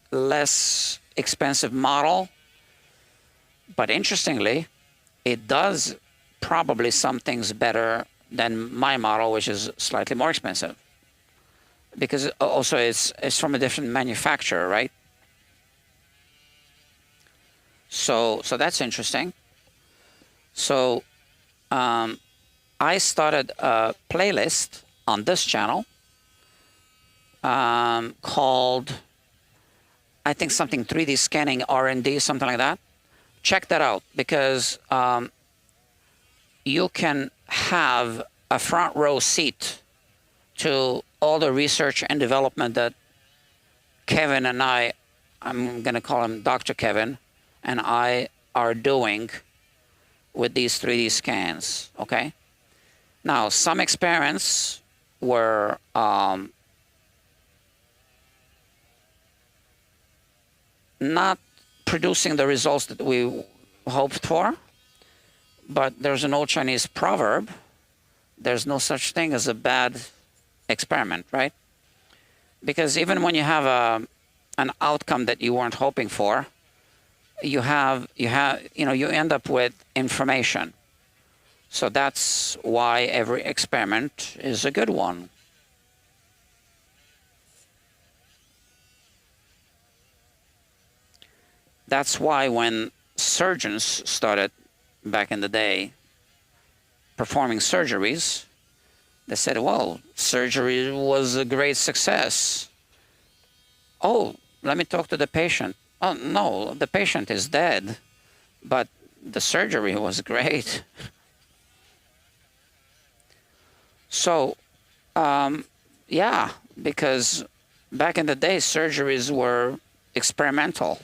less expensive model, but interestingly, it does probably some things better than my model, which is slightly more expensive. Because also it's from a different manufacturer, right? So that's interesting. So I started a playlist on this channel called, I think something 3D scanning R&D, something like that. Check that out because you can have a front row seat to all the research and development that Kevin and I'm going to call him Dr. Kevin, and I are doing with these 3D scans, okay? Now, some experiments were not producing the results that we hoped for, but there's an old Chinese proverb, there's no such thing as a bad experiment, right? Because even when you have an outcome that you weren't hoping for, you end up with information. So that's why every experiment is a good one. That's why when surgeons started back in the day performing surgeries, they said, well, surgery was a great success. Oh, let me talk to the patient. Oh, no, the patient is dead, but the surgery was great. So, yeah, because back in the day, surgeries were experimental.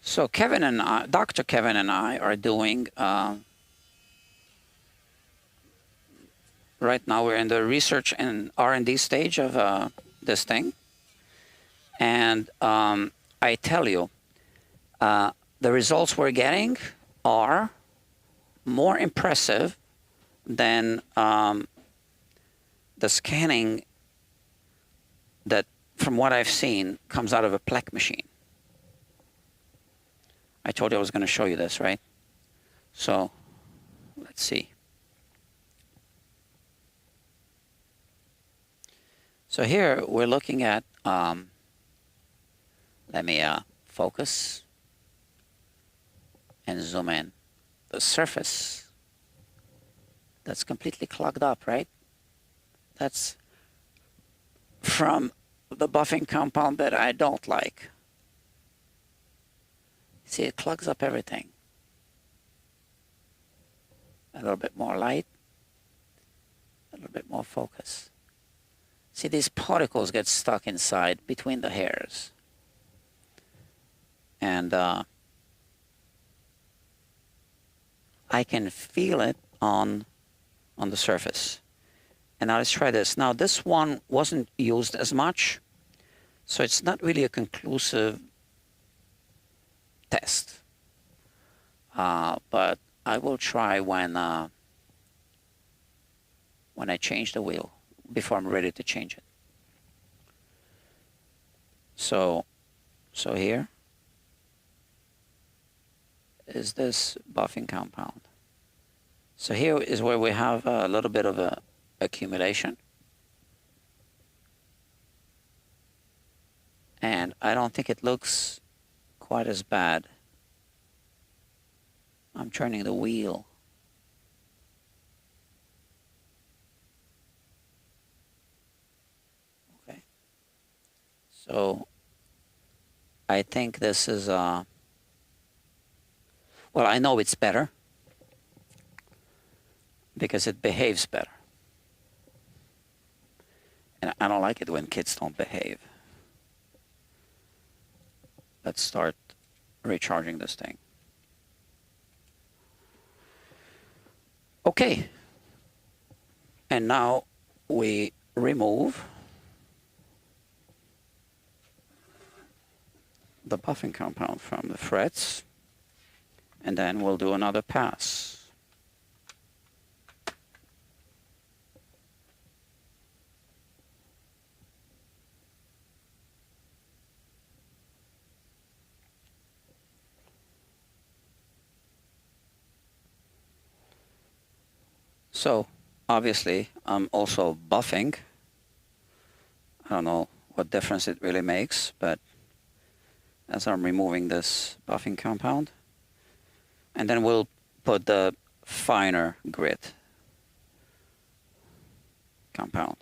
So Kevin and I, Dr. Kevin and I are doing, right now we're in the research and R&D stage of this thing. And I tell you, the results we're getting are more impressive than the scanning that, from what I've seen, comes out of a Plec machine. I told you I was going to show you this, right? So let's see. So here we're looking at, let me focus. and zoom in. The surface, that's completely clogged up, right? That's from the buffing compound that I don't like. See, it clogs up everything. A little bit more light, a little bit more focus. See, these particles get stuck inside between the hairs. And I can feel it on the surface. And now let's try this. Now this one wasn't used as much, so it's not really a conclusive test. But I will try when I change the wheel, before I'm ready to change it. So here is this buffing compound. So here is where we have a little bit of a accumulation. And I don't think it looks quite as bad. I'm turning the wheel. Okay. So I think this is, well, I know it's better because it behaves better. And I don't like it when kids don't behave. Let's start recharging this thing. Okay. And now we remove the buffing compound from the frets, and then we'll do another pass. So obviously I'm also buffing. I don't know what difference it really makes, but as I'm removing this buffing compound, and then we'll put the finer grit compound.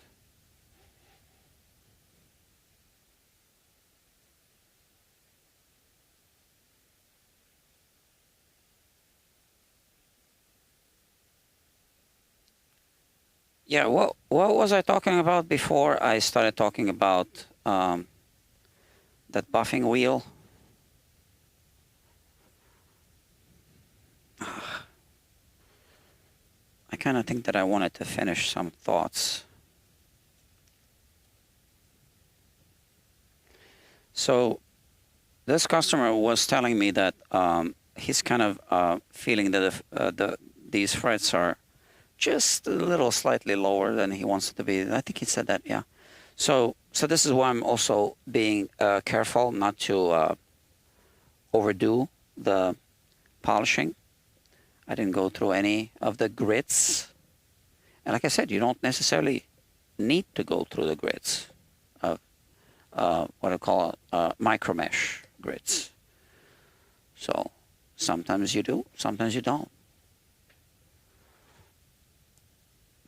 Yeah, what was I talking about before I started talking about that buffing wheel? I kind of think that I wanted to finish some thoughts. So this customer was telling me that he's kind of feeling that these frets are just a little slightly lower than he wants it to be. I think he said that, yeah. So this is why I'm also being careful not to overdo the polishing. I didn't go through any of the grits. And like I said, you don't necessarily need to go through the grits of what I call micro mesh grits. So sometimes you do, sometimes you don't.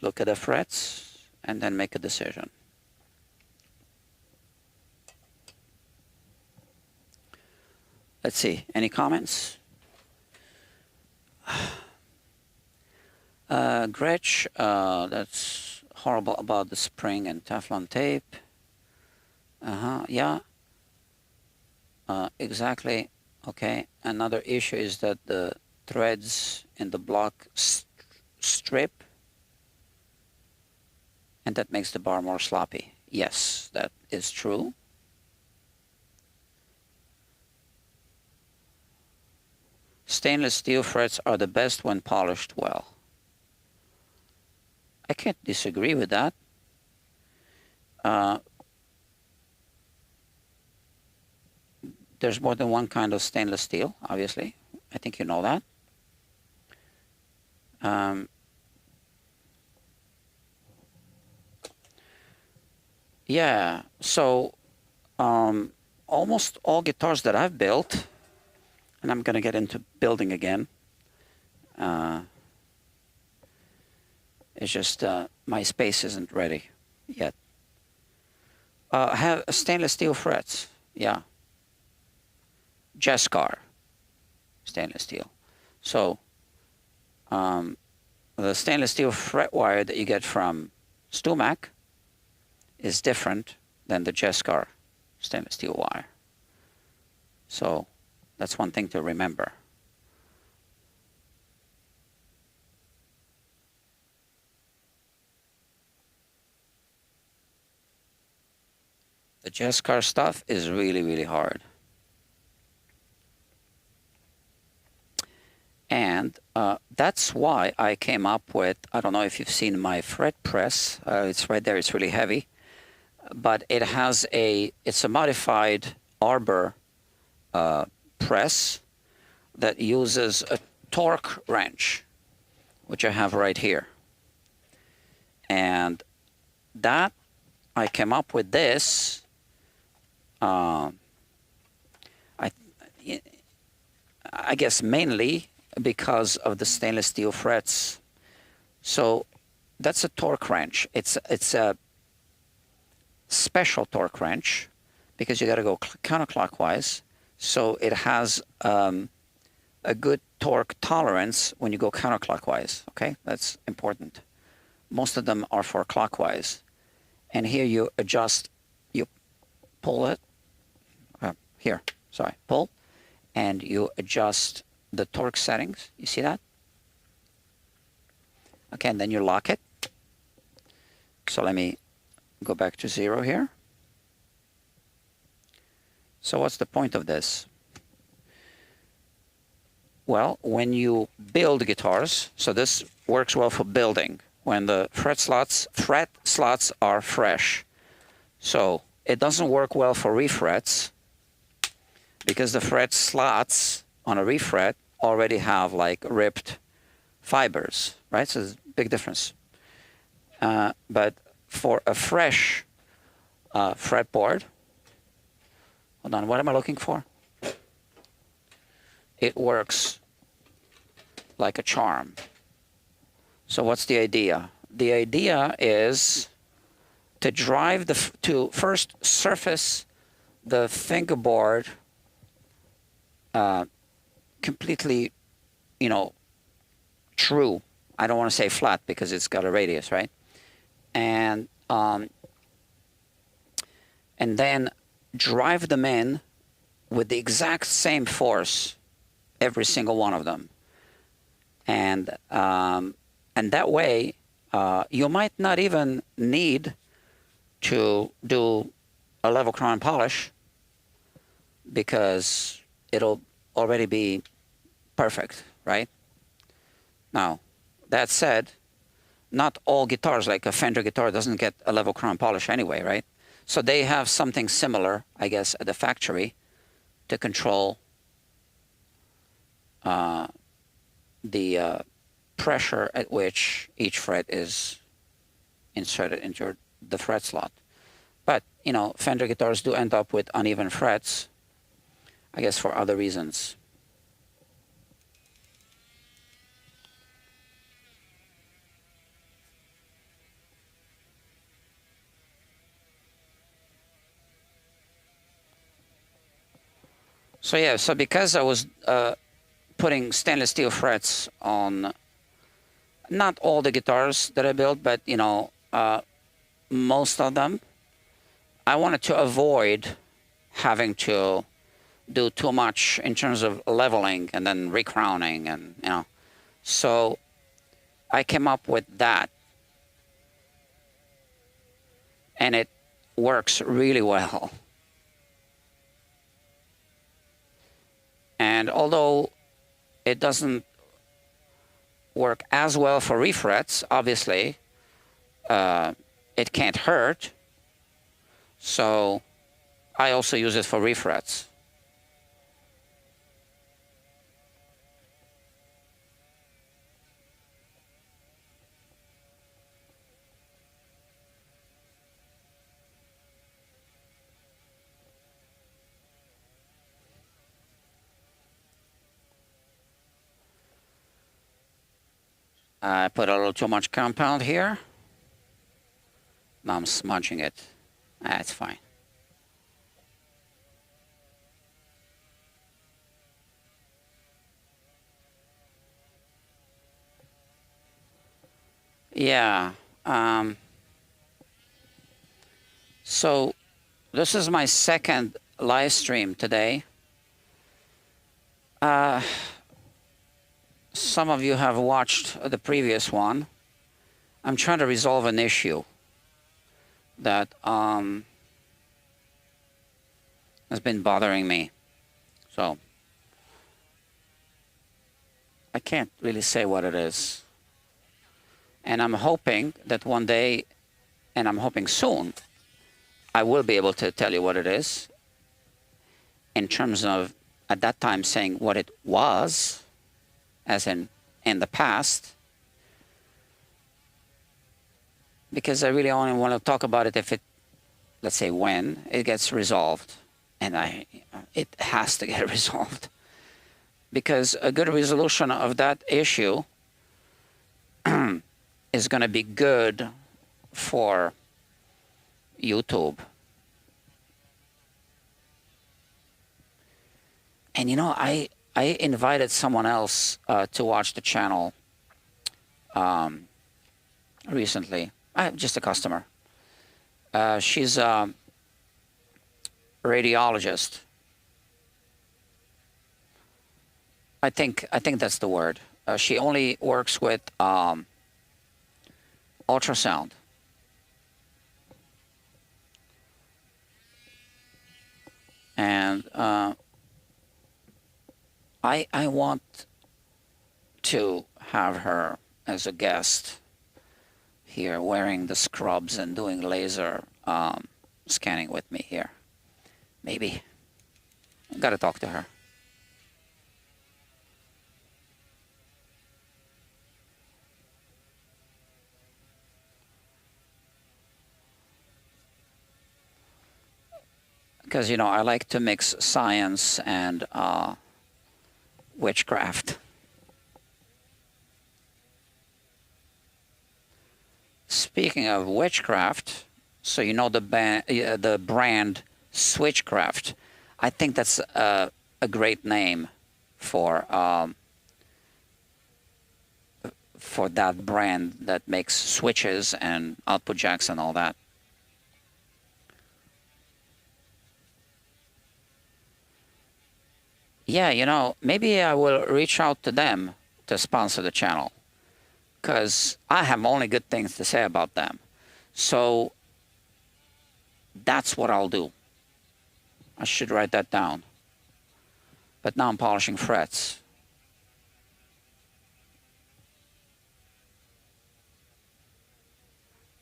Look at the frets and then make a decision. Let's see, any comments? Gretsch, that's horrible about the spring and Teflon tape. Yeah. Exactly. Okay. Another issue is that the threads in the block strip, and that makes the bar more sloppy. Yes, that is true. Stainless steel frets are the best when polished well. I can't disagree with that. There's more than one kind of stainless steel, obviously. I think you know that. Yeah, so almost all guitars that I've built and I'm going to get into building again. It's just my space isn't ready yet. Have stainless steel frets. Yeah. Jescar stainless steel. So the stainless steel fret wire that you get from StewMac is different than the Jescar stainless steel wire. So that's one thing to remember. The Jescar stuff is really, really hard. And that's why I came up with, I don't know if you've seen my fret press. It's right there. It's really heavy. But it has it's a modified arbor press that uses a torque wrench, which I have right here. And that, I came up with this. I guess mainly because of the stainless steel frets. So that's a torque wrench. It's a special torque wrench because you got to go counterclockwise. So it has a good torque tolerance when you go counterclockwise. Okay, that's important. Most of them are for clockwise. And here you adjust, you pull it. Here, sorry, pull, and you adjust the torque settings. You see that? Okay, and then you lock it. So let me go back to 0 here. So what's the point of this? Well, when you build guitars, so this works well for building, when the fret slots are fresh. So it doesn't work well for refrets because the fret slots on a refret already have like ripped fibers, right? So there's a big difference. But for a fresh fretboard, hold on, what am I looking for? It works like a charm. So what's the idea? The idea is to drive to first surface the fingerboard completely, true. I don't want to say flat because it's got a radius, right? And then drive them in with the exact same force, every single one of them. And that way, you might not even need to do a level crown polish because it'll already be perfect, right? Now, that said, not all guitars, like a Fender guitar, doesn't get a level crown polish anyway, right? So they have something similar, I guess, at the factory to control the pressure at which each fret is inserted into the fret slot. But, Fender guitars do end up with uneven frets, I guess for other reasons. So yeah, so because I was putting stainless steel frets on not all the guitars that I built, but most of them, I wanted to avoid having to do too much in terms of leveling and then recrowning, and so I came up with that, and it works really well. And although it doesn't work as well for refrets, obviously, it can't hurt. So I also use it for refrets. I put a little too much compound here. Now I'm smudging it. That's fine. Yeah. So this is my second live stream today. Some of you have watched the previous one. I'm trying to resolve an issue that has been bothering me. So I can't really say what it is. And I'm hoping that one day, and I'm hoping soon, I will be able to tell you what it is in terms of at that time saying what it was, as in the past, because I really only want to talk about it if it, let's say when it gets resolved, and it has to get resolved, because a good resolution of that issue is going to be good for YouTube. And you know, I invited someone else to watch the channel recently. Just a customer. She's a radiologist. I think that's the word. She only works with ultrasound. And I want to have her as a guest here, wearing the scrubs and doing laser scanning with me here. Maybe. I've got to talk to her. Because, you know, I like to mix science and witchcraft. Speaking of witchcraft, so you know the brand Switchcraft. I think that's a great name for that brand that makes switches and output jacks and all that. Yeah, you know, maybe I will reach out to them to sponsor the channel, because I have only good things to say about them. So that's what I'll do. I should write that down. But now I'm polishing frets.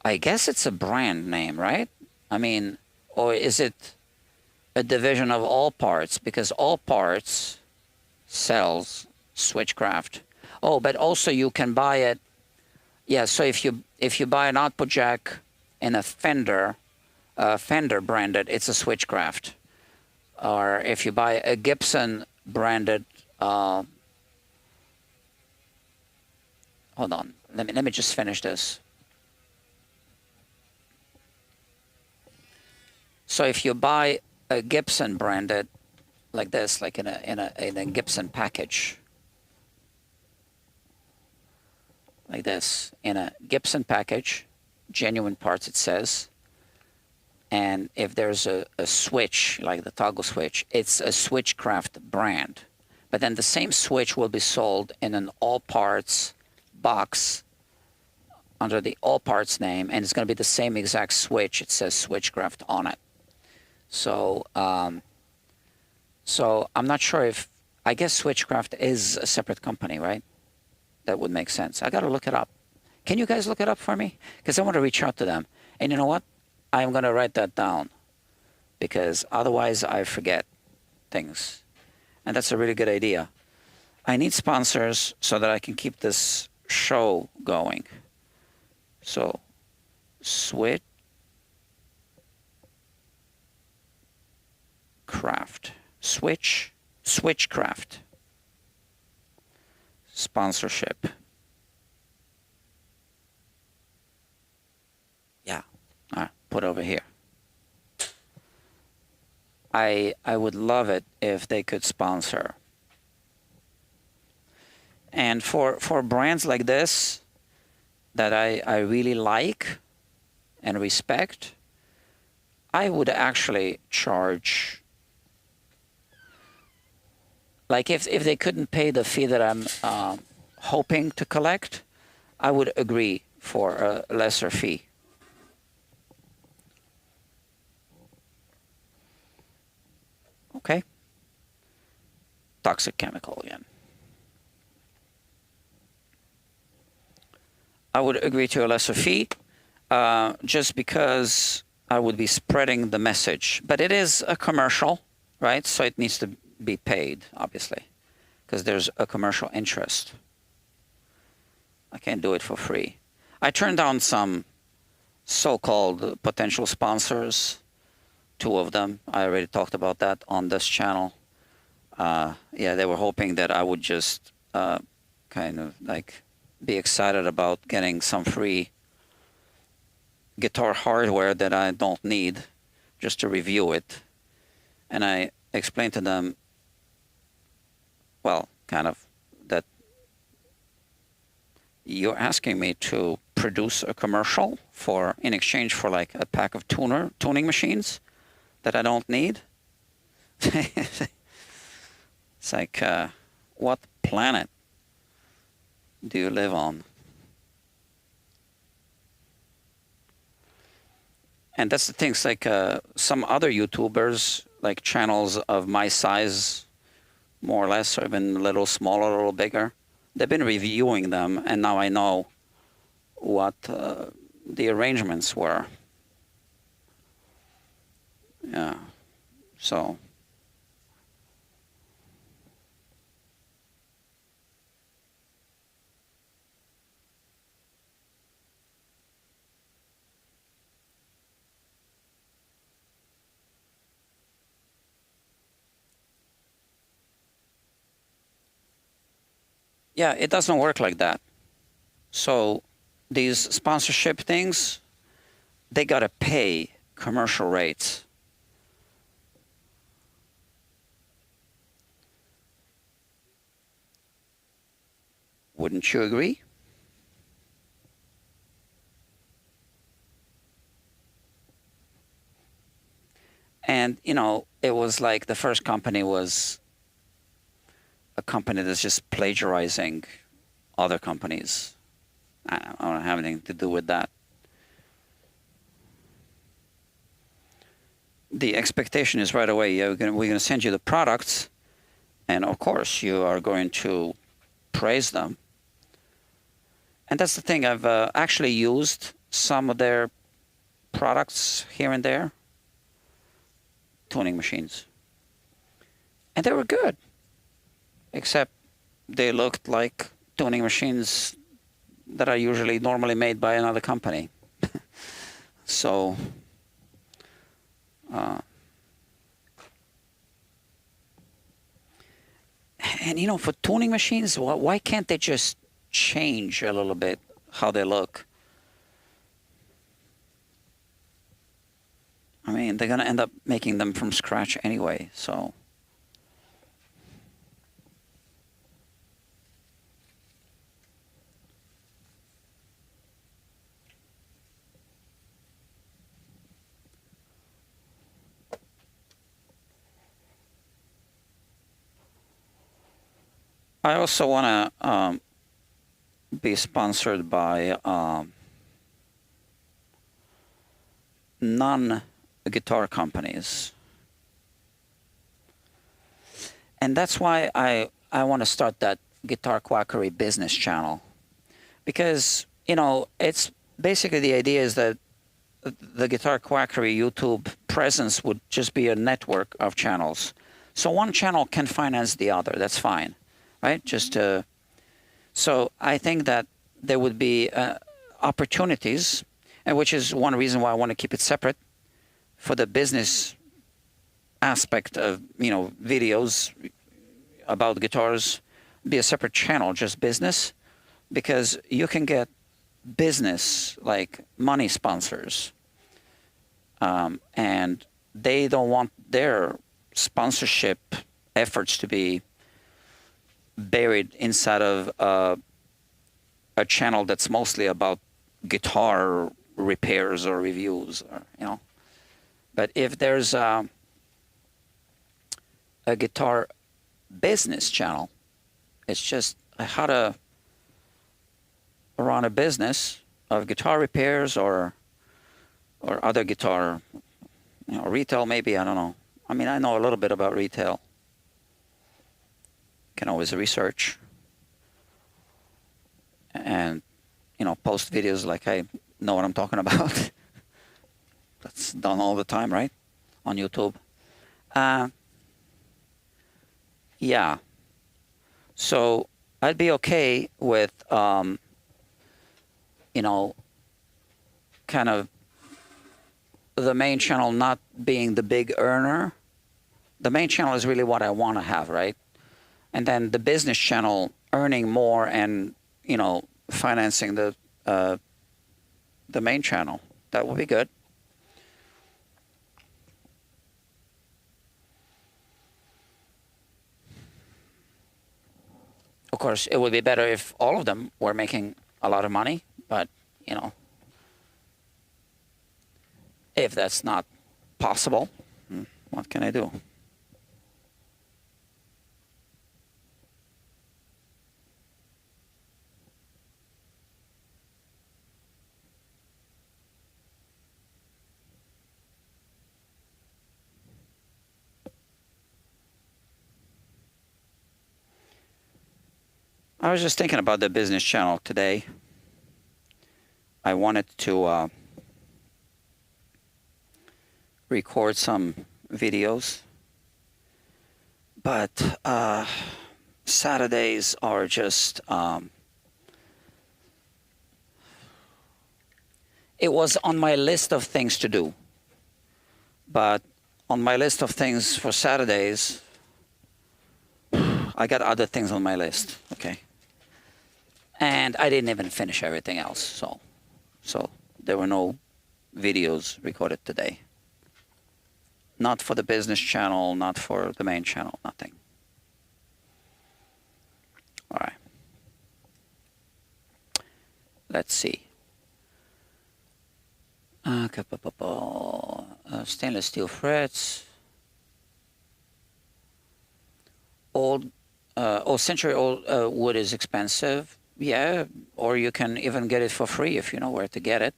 I guess it's a brand name, right? I mean, or is it a division of All Parts? Because All Parts sells Switchcraft. Oh, but also you can buy it. Yeah, so if you buy an output jack in a Fender branded, it's a Switchcraft. Or if you buy a Gibson branded, hold on, let me just finish this. So if you buy a Gibson branded like this, like in a Gibson package, like this, in a Gibson package, genuine parts it says, and if there's a switch, like the toggle switch, it's a Switchcraft brand. But then the same switch will be sold in an All Parts box under the All Parts name, and it's going to be the same exact switch. It says Switchcraft on it. So, so I'm not sure if, I guess Switchcraft is a separate company, right? That would make sense. I got to look it up. Can you guys look it up for me? Because I want to reach out to them. And you know what? I'm going to write that down, because otherwise I forget things. And that's a really good idea. I need sponsors so that I can keep this show going. So, Switchcraft. Switchcraft. Sponsorship. put over here. I would love it if they could sponsor. And for brands like this that I really like and respect, I would actually charge, like if they couldn't pay the fee that I'm hoping to collect, I would agree for a lesser fee. Okay. Toxic chemical again. I would agree to a lesser fee just because I would be spreading the message. But it is a commercial, right? So it needs to be paid, obviously, because there's a commercial interest. I can't do it for free. I turned down some so-called potential sponsors, 2 of them. I already talked about that on this channel. Yeah, they were hoping that I would just kind of like be excited about getting some free guitar hardware that I don't need just to review it. And I explained to them, well, kind of, that you're asking me to produce a commercial for in exchange for like a pack of tuning machines that I don't need. It's like, what planet do you live on? And that's the thing. It's like some other YouTubers, like channels of my size, more or less, or even a little smaller, a little bigger, they've been reviewing them, and now I know what the arrangements were. Yeah, so. Yeah, it doesn't work like that. So these sponsorship things, they gotta pay commercial rates. Wouldn't you agree? And, you know, it was like the first company was a company that's just plagiarizing other companies. I don't have anything to do with that. The expectation is right away, we're going to send you the products, and of course you are going to praise them. And that's the thing, I've actually used some of their products here and there, tuning machines, and they were good, except they looked like tuning machines that are usually normally made by another company. So and you know, for tuning machines, why can't they just change a little bit how they look? I mean, they're going to end up making them from scratch anyway, so. I also want to be sponsored by non-guitar companies. And that's why I want to start that Guitar Quackery business channel. Because, you know, it's basically the idea is that the Guitar Quackery YouTube presence would just be a network of channels. So one channel can finance the other, that's fine. Right? So I think that there would be opportunities, and which is one reason why I want to keep it separate for the business aspect of, you know, videos about guitars, be a separate channel, just business, because you can get business, like money sponsors, and they don't want their sponsorship efforts to be buried inside of a channel that's mostly about guitar repairs or reviews, or, you know. But if there's a guitar business channel, it's just how to run a business of guitar repairs or other guitar, you know, retail maybe, I don't know. I mean, I know a little bit about retail. Can always research and, you know, post videos like I know what I'm talking about. That's done all the time, right? On YouTube. Yeah. So I'd be okay with, you know, kind of the main channel not being the big earner. The main channel is really what I want to have, right? And then the business channel earning more and, you know, financing the main channel. That would be good. Of course, it would be better if all of them were making a lot of money, but, you know, if that's not possible, what can I do? I was just thinking about the business channel today. I wanted to record some videos, but Saturdays are just it was on my list of things to do, but on my list of things for Saturdays I got other things on my list, okay, and I didn't even finish everything else, so there were no videos recorded today. Not for the business channel, not for the main channel, nothing. All right. Let's see. Stainless steel frets. Old, century-old wood is expensive. Yeah, or you can even get it for free if you know where to get it.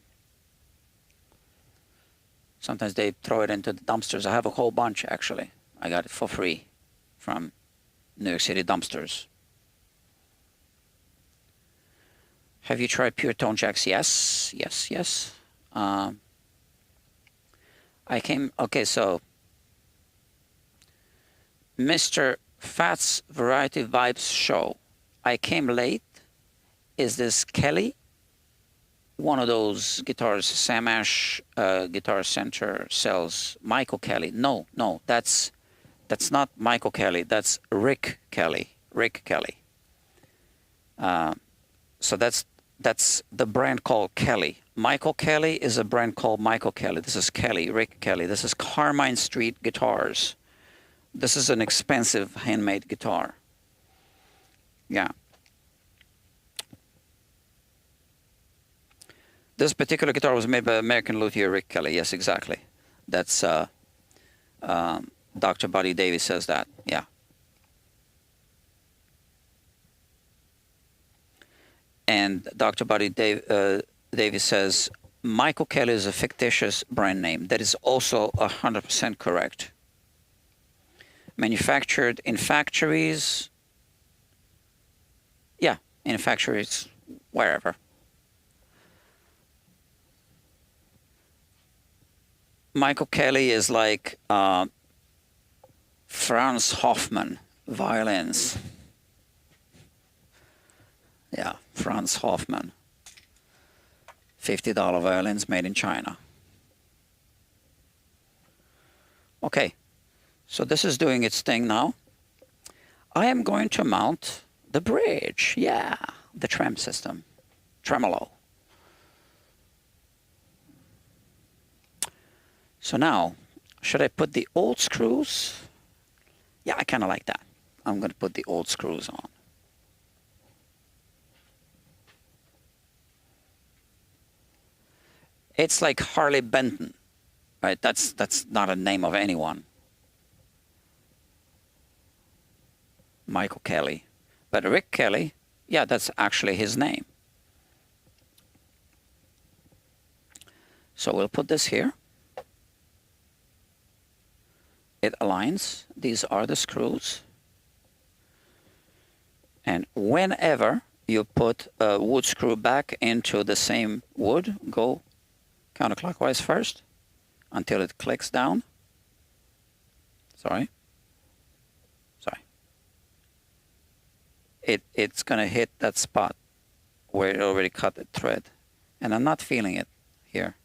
Sometimes they throw it into the dumpsters. I have a whole bunch, actually. I got it for free from New York City dumpsters. Have you tried pure tone jacks? Yes, yes, yes. Okay, so Mr. Fats Variety Vibes Show. I came late. Is this Kelly? One of those guitars Sam Ash Guitar Center sells. Michael Kelly. No, that's not Michael Kelly. That's Rick Kelly. Rick Kelly. So that's the brand called Kelly. Michael Kelly is a brand called Michael Kelly. This is Kelly, Rick Kelly. This is Carmine Street Guitars. This is an expensive handmade guitar. Yeah. This particular guitar was made by American luthier Rick Kelly. Yes, exactly. That's Dr. Buddy Davis says that. Yeah. And Dr. Buddy Davis says Michael Kelly is a fictitious brand name. That is also 100% correct. Manufactured in factories. Yeah, in factories, wherever. Michael Kelly is like Franz Hoffman violins. Yeah, Franz Hoffman. $50 violins made in China. Okay, so this is doing its thing now. I am going to mount the bridge. Yeah, the trem system. Tremolo. So now, should I put the old screws? Yeah, I kind of like that. I'm going to put the old screws on. It's like Harley Benton, right? That's not a name of anyone. Michael Kelly. But Rick Kelly, yeah, that's actually his name. So we'll put this here. It aligns. These are the screws. And whenever you put a wood screw back into the same wood, go counterclockwise first until it clicks down. Sorry. It's going to hit that spot where it already cut the thread. And I'm not feeling it here.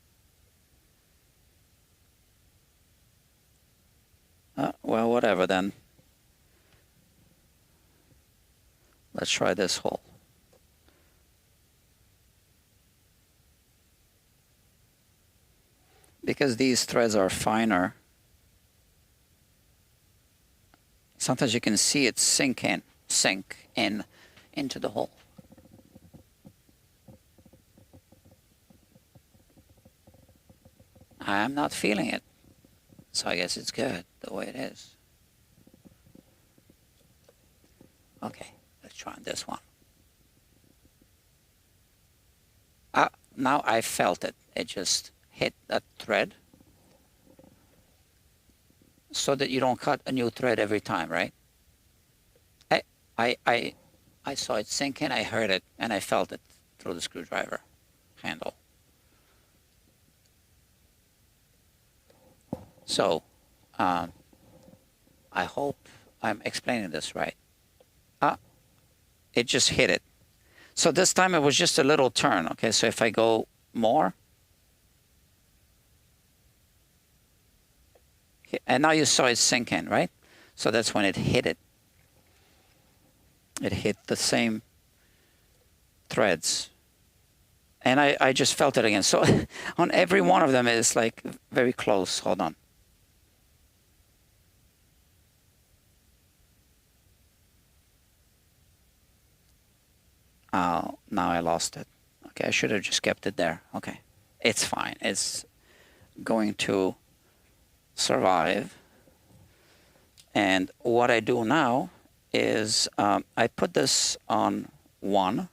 Well, whatever then. Let's try this hole. Because these threads are finer, sometimes you can see it sink in into the hole. I'm not feeling it, so I guess it's good the way it is. Okay, let's try this one. Now I felt it. It just hit that thread, so that you don't cut a new thread every time, right? I saw it sink in, I heard it, and I felt it through the screwdriver handle. So, I hope I'm explaining this right. It just hit it. So this time it was just a little turn, okay? So if I go more, and now you saw it sink in, right? So that's when it hit it. It hit the same threads. And I just felt it again. So on every one of them it's like very close. Hold on. Now I lost it. Okay, I should have just kept it there. Okay, it's fine. It's going to survive. And what I do now is I put this on 1,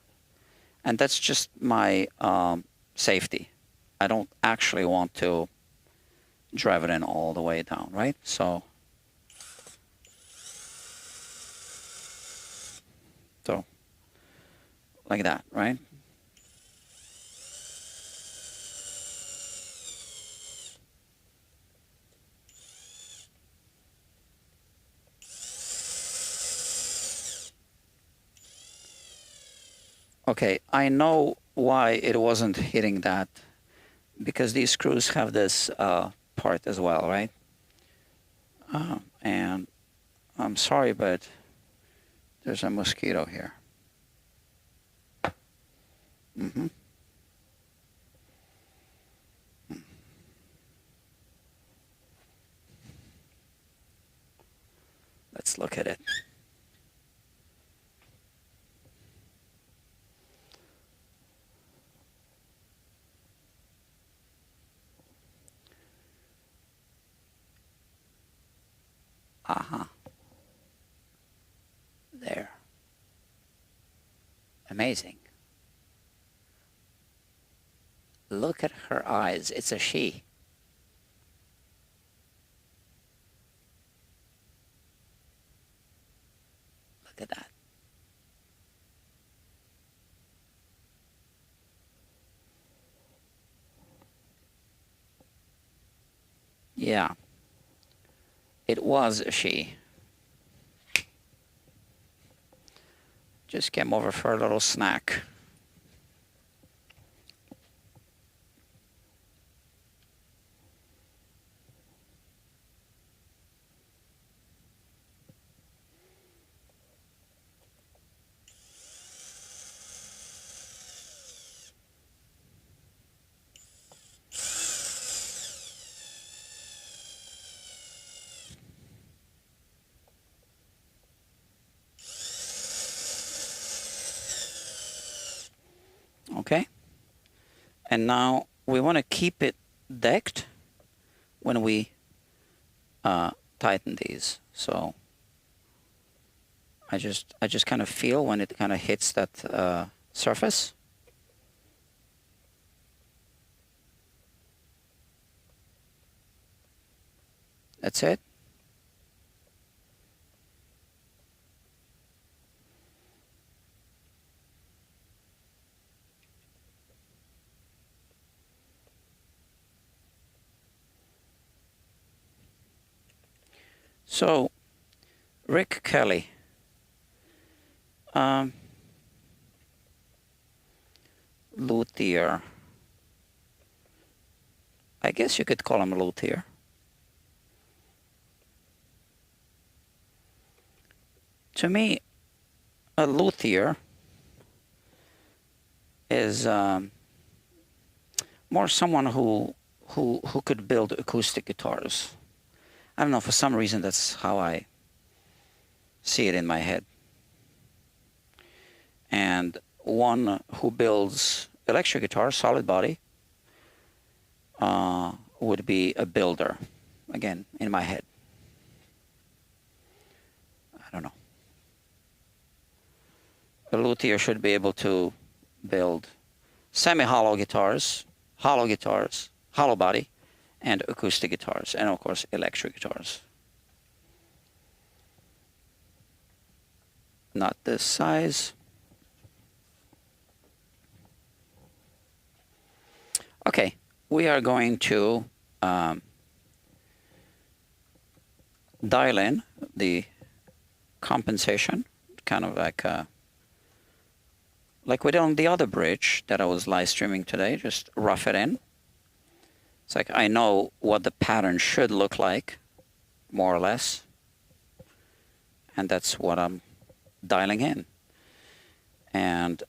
and that's just my safety. I don't actually want to drive it in all the way down, right? So like that, right? Okay, I know why it wasn't hitting that, because these screws have this part as well, right? And I'm sorry, but there's a mosquito here. Let's look at it. There. Amazing. Look at her eyes. It's a she. Look at that. Yeah. It was a she. Just came over for a little snack. Okay, and now we want to keep it decked when we tighten these. So I just kind of feel when it kind of hits that surface. That's it. So, Rick Kelly. Luthier. I guess you could call him a luthier. To me, a luthier is more someone who could build acoustic guitars. I don't know, for some reason that's how I see it in my head. And one who builds electric guitars, solid body, would be a builder. Again, in my head. I don't know. A luthier should be able to build semi-hollow guitars, hollow body, and acoustic guitars, and of course electric guitars. Not this size. Okay, we are going to dial in the compensation, kind of like we did on the other bridge that I was live streaming today, just rough it in. It's like I know what the pattern should look like, more or less. And that's what I'm dialing in. And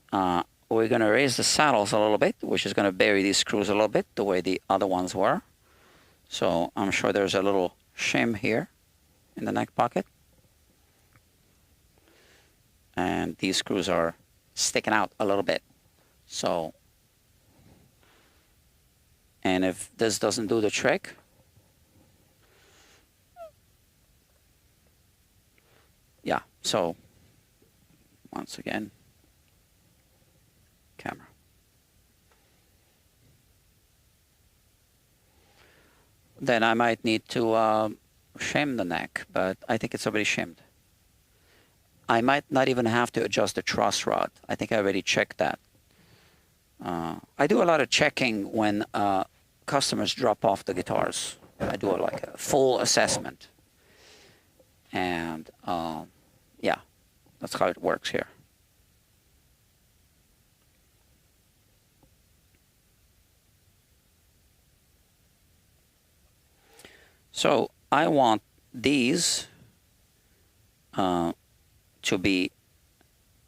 we're going to raise the saddles a little bit, which is going to bury these screws a little bit, the way the other ones were. So I'm sure there's a little shim here in the neck pocket. And these screws are sticking out a little bit. So, and if this doesn't do the trick, yeah, so once again, camera. Then I might need to shim the neck, but I think it's already shimmed. I might not even have to adjust the truss rod. I think I already checked that. I do a lot of checking when customers drop off the guitars. I do like a full assessment. And yeah, that's how it works here. So I want these to be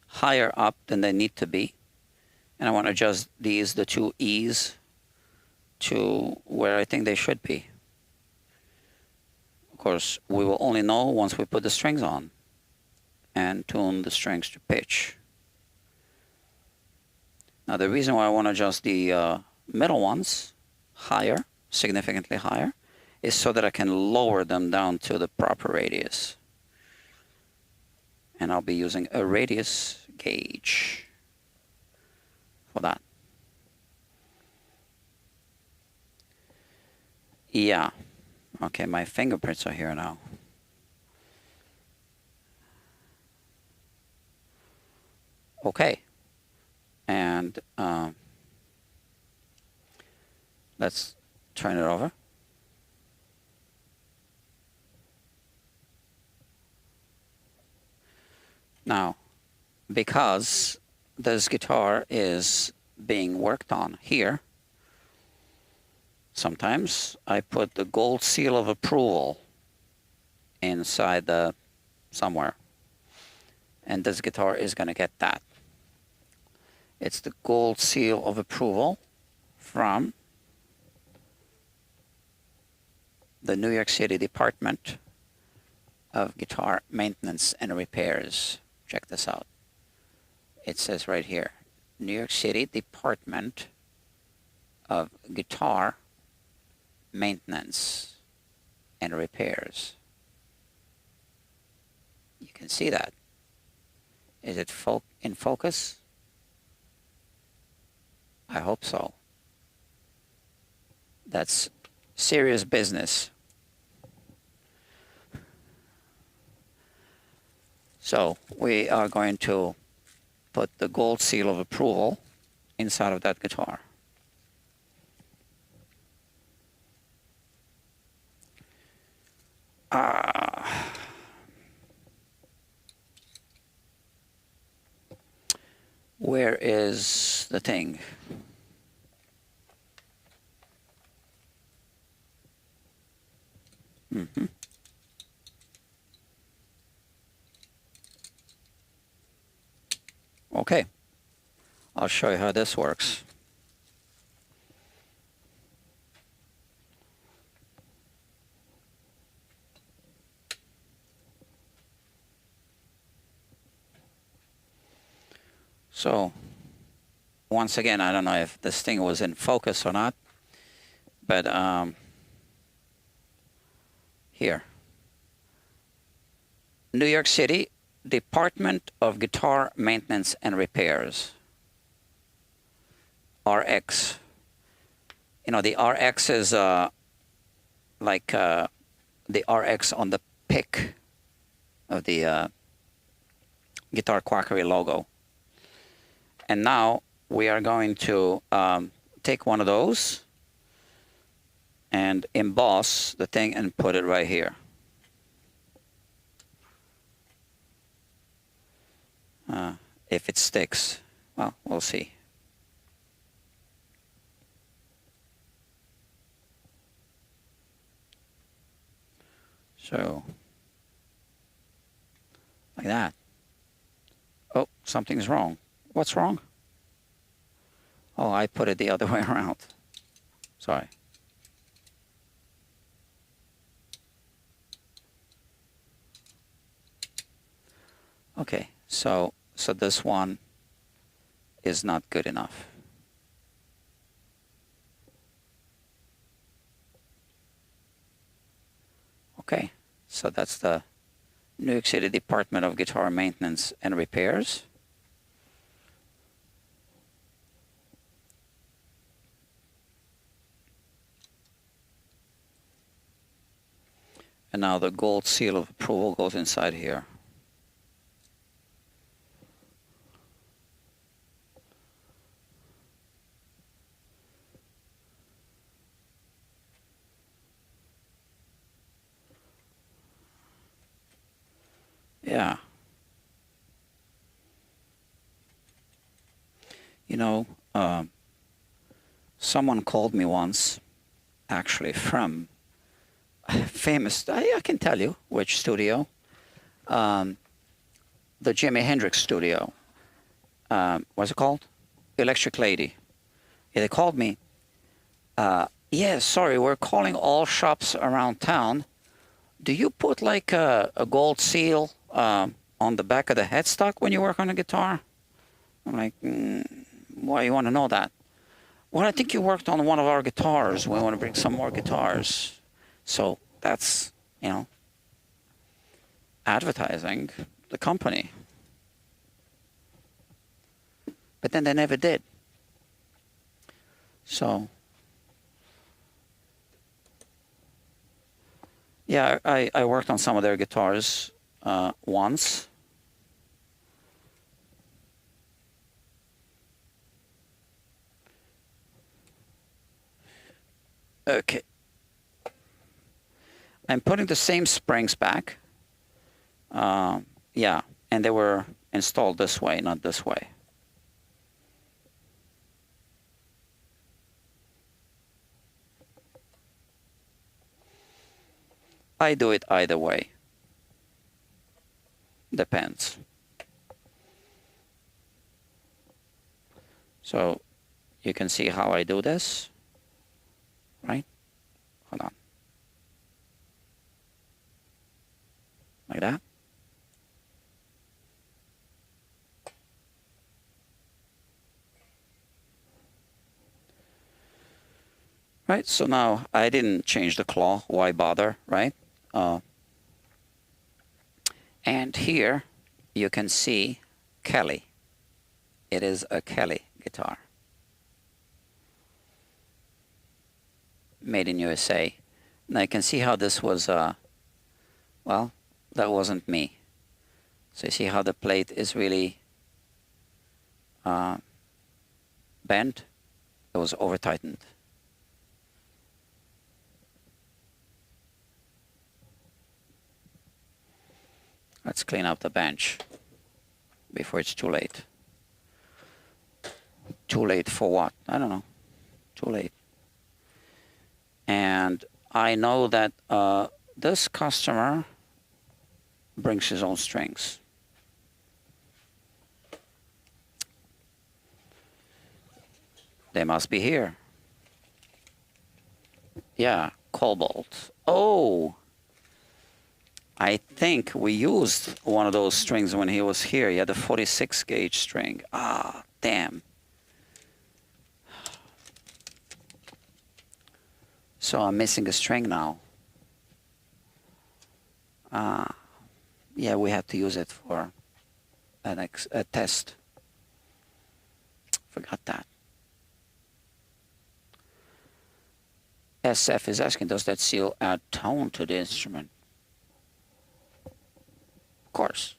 higher up than they need to be. And I want to adjust these, the two E's, to where I think they should be. Of course, we will only know once we put the strings on and tune the strings to pitch. Now, the reason why I want to adjust the middle ones higher, significantly higher, is so that I can lower them down to the proper radius. And I'll be using a radius gauge for that. Yeah. Okay, my fingerprints are here now. Okay. And let's turn it over. Now, because this guitar is being worked on here, sometimes I put the gold seal of approval inside the somewhere. And this guitar is going to get that. It's the gold seal of approval from the New York City Department of Guitar Maintenance and Repairs. Check this out. It says right here, New York City Department of Guitar Maintenance and Repairs. You can see that. Is it in focus? I hope so. That's serious business. So we are going to put the gold seal of approval inside of that guitar. Where is the thing? Okay, I'll show you how this works. So, once again, I don't know if this thing was in focus or not, but here. New York City Department of Guitar Maintenance and Repairs. RX. You know, the RX is like the RX on the pick of the Guitar Quackery logo. And now we are going to take one of those and emboss the thing and put it right here. If it sticks, well, we'll see. So, like that. Oh, something's wrong. What's wrong? Oh, I put it the other way around. Sorry. Okay, so this one is not good enough. Okay, so that's the New York City Department of Guitar Maintenance and Repairs. And now the gold seal of approval goes inside here. Yeah. You know, someone called me once, actually from famous, I can tell you which studio, the Jimi Hendrix studio. What's it called? Electric Lady. Yeah, they called me. Yeah, sorry, we're calling all shops around town. Do you put like a gold seal on the back of the headstock when you work on a guitar? I'm like, why you want to know that? Well, I think you worked on one of our guitars. We want to bring some more guitars. So that's, you know, advertising the company. But then they never did. So, yeah, I worked on some of their guitars once. Okay. I'm putting the same springs back. Yeah, and they were installed this way, not this way. I do it either way. Depends. So you can see how I do this, right? Hold on. Like that. Right, so now I didn't change the claw. Why bother, right? And here you can see Kelly. It is a Kelly guitar. Made in USA. Now you can see how this was, well, that wasn't me. So you see how the plate is really bent? It was over-tightened. Let's clean up the bench before it's too late. Too late for what? I don't know. Too late. And I know that this customer brings his own strings. They must be here. Yeah, cobalt. Oh, I think we used one of those strings when he was here. He had a 46 gauge string. Ah, damn. So I'm missing a string now. Yeah, we had to use it for a test. Forgot that. SF is asking, does that seal add tone to the instrument? Of course.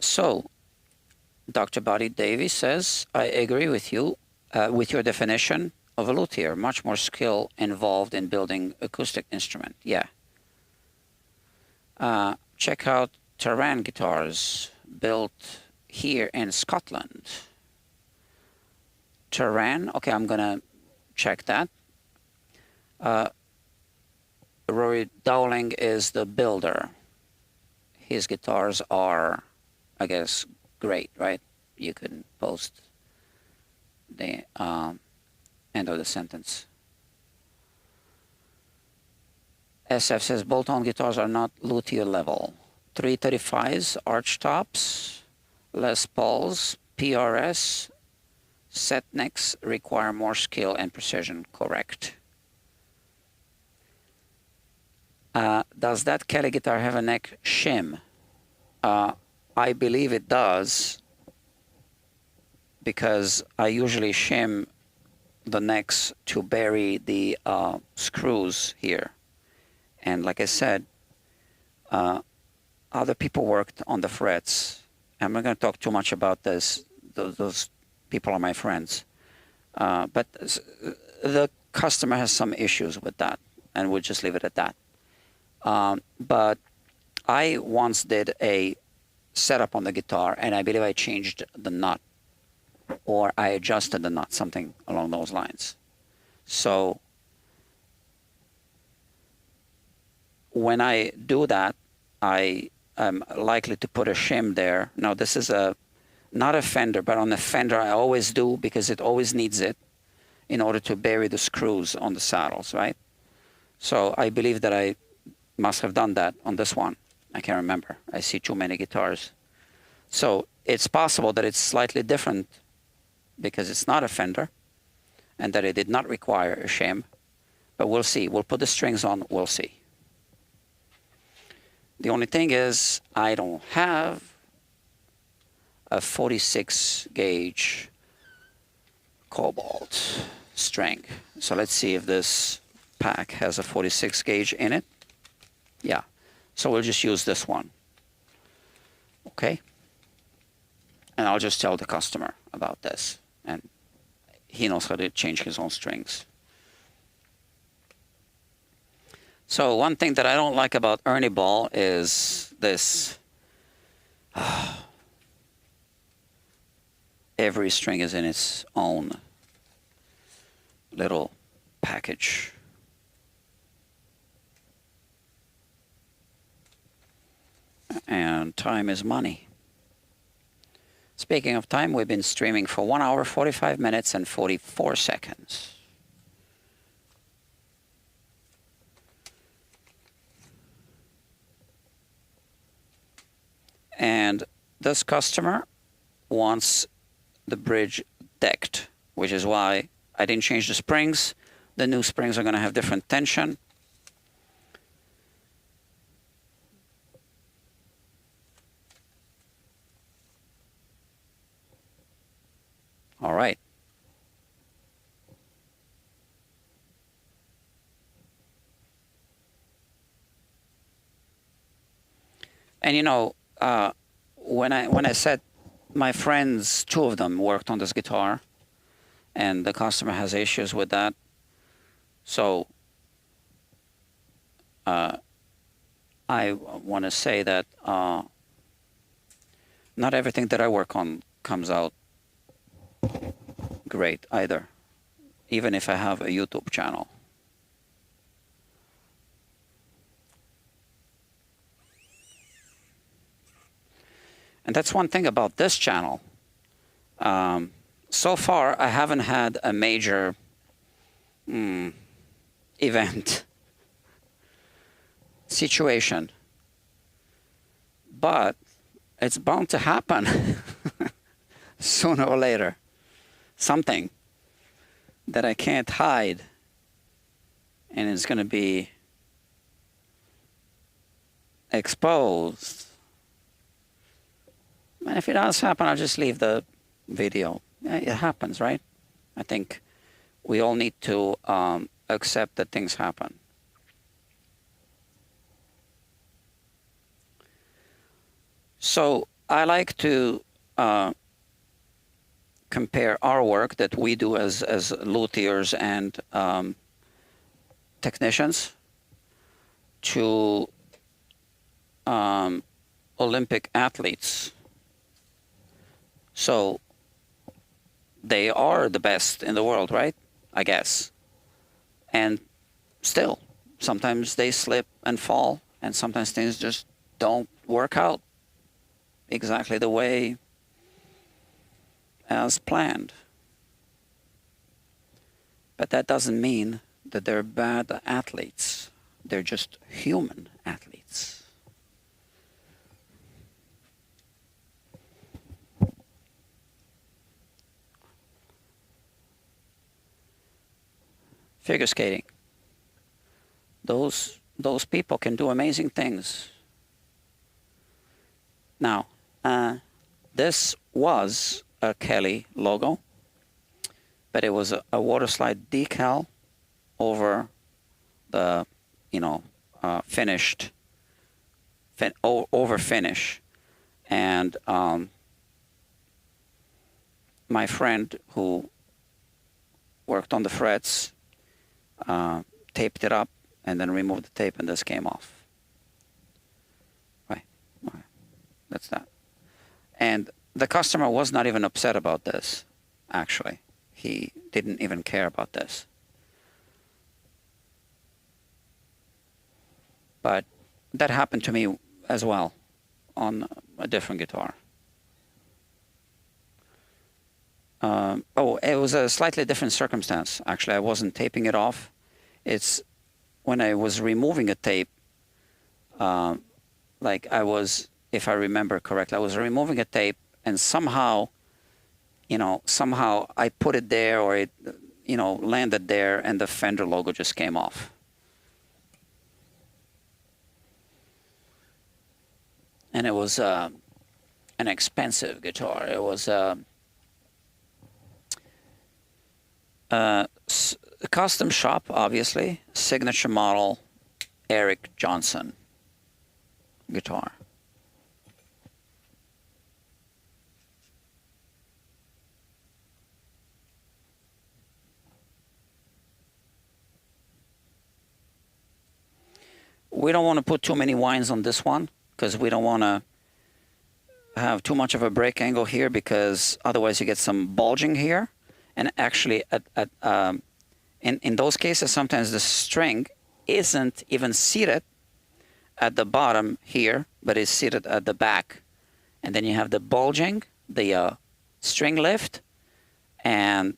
So, Dr. Buddy Davies says, I agree with you with your definition of a luthier. Much more skill involved in building acoustic instrument. Yeah. Check out Taran guitars built here in Scotland. Taran, okay, I'm gonna check that. Rory Dowling is the builder. His guitars are, I guess, great, right? You can post the end of the sentence. SF says bolt-on guitars are not luthier level. 335s, arch tops, Les Pauls, PRS, set necks require more skill and precision. Correct. Does that Kelly guitar have a neck shim? I believe it does, because I usually shim the necks to bury the screws here. And like I said, other people worked on the frets. I'm not going to talk too much about this. Those people are my friends. But the customer has some issues with that, and we'll just leave it at that. But I once did a setup on the guitar, and I believe I changed the nut, or I adjusted the nut, something along those lines. So when I do that, I am likely to put a shim there. Now this is not a fender, but on the fender I always do, because it always needs it in order to bury the screws on the saddles, right? So I believe that I must have done that on this one. I can't remember. I see too many guitars. So it's possible that it's slightly different because it's not a fender and that it did not require a shim, but we'll see. We'll put the strings on, we'll see. The only thing is I don't have a 46 gauge cobalt string. So let's see if this pack has a 46 gauge in it. Yeah, so we'll just use this one. Okay, and I'll just tell the customer about this, and he knows how to change his own strings. So one thing that I don't like about Ernie Ball is this. Every string is in its own little package. And time is money. Speaking of time, we've been streaming for 1 hour, 45 minutes, and 44 seconds. And this customer wants the bridge decked, which is why I didn't change the springs. The new springs are going to have different tension. All right. And you know, when I said my friends, two of them worked on this guitar, and the customer has issues with that. So I want to say that not everything that I work on comes out great either, even if I have a YouTube channel. And that's one thing about this channel. So far, I haven't had a major event situation, but it's bound to happen sooner or later. Something that I can't hide, and it's going to be exposed. And if it does happen, I'll just leave the video. It happens, right? I think we all need to accept that things happen. So I like to compare our work that we do as luthiers and technicians to Olympic athletes. So they are the best in the world, right? I guess. And still, sometimes they slip and fall, and sometimes things just don't work out exactly the way as planned. But that doesn't mean that they're bad athletes. They're just human athletes. Figure skating. Those people can do amazing things. Now, this was a Kelly logo, but it was a water slide decal over the, finished, over finish, and my friend who worked on the frets taped it up and then removed the tape, and this came off. Right. That's that. And the customer was not even upset about this, actually. He didn't even care about this. But that happened to me as well on a different guitar. It was a slightly different circumstance. Actually, I wasn't taping it off. It's when I was removing a tape, like I was, if I remember correctly, I was removing a tape, and somehow I put it there, or it, landed there, and the Fender logo just came off. And it was an expensive guitar. It was a custom shop, obviously, signature model, Eric Johnson guitar. We don't want to put too many wines on this one, because we don't want to have too much of a break angle here, because otherwise you get some bulging here. And actually, in those cases, sometimes the string isn't even seated at the bottom here, but is seated at the back. And then you have the bulging, the string lift, and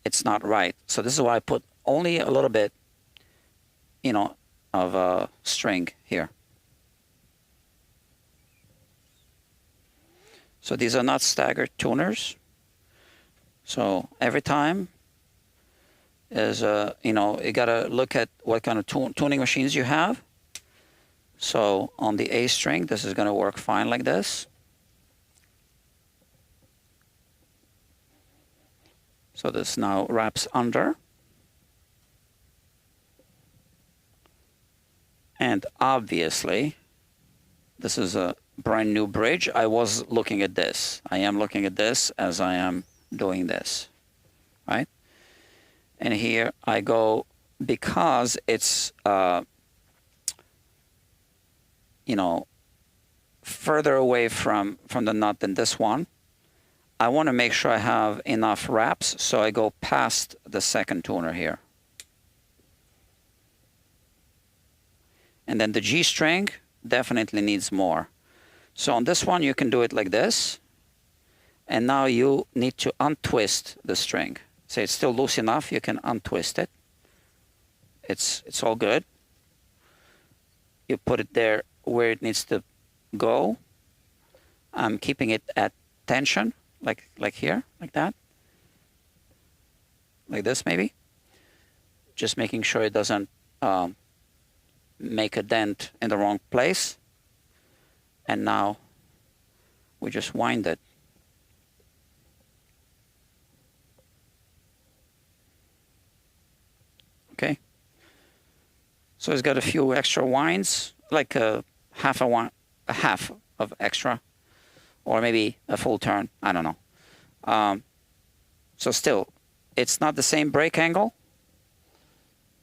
it's not right. So this is why I put only a little bit, of string here. So these are not staggered tuners. So every time is, you know, you gotta look at what kind of tuning machines you have. So on the A string, this is gonna work fine like this. So this now wraps under. And obviously, this is a brand new bridge. I was looking at this. I am looking at this as I am doing this, right? And here I go, because it's, you know, further away from the nut than this one, I want to make sure I have enough wraps, so I go past the second tuner here. And then the G string definitely needs more. So on this one, you can do it like this. And now you need to untwist the string. Say it's still loose enough, you can untwist it. It's all good. You put it there where it needs to go. I'm keeping it at tension, like here, like that. Like this maybe. Just making sure it doesn't make a dent in the wrong place. And now we just wind it. Okay. So it's got a few extra winds, like a half of extra, or maybe a full turn. I don't know. So still, it's not the same break angle,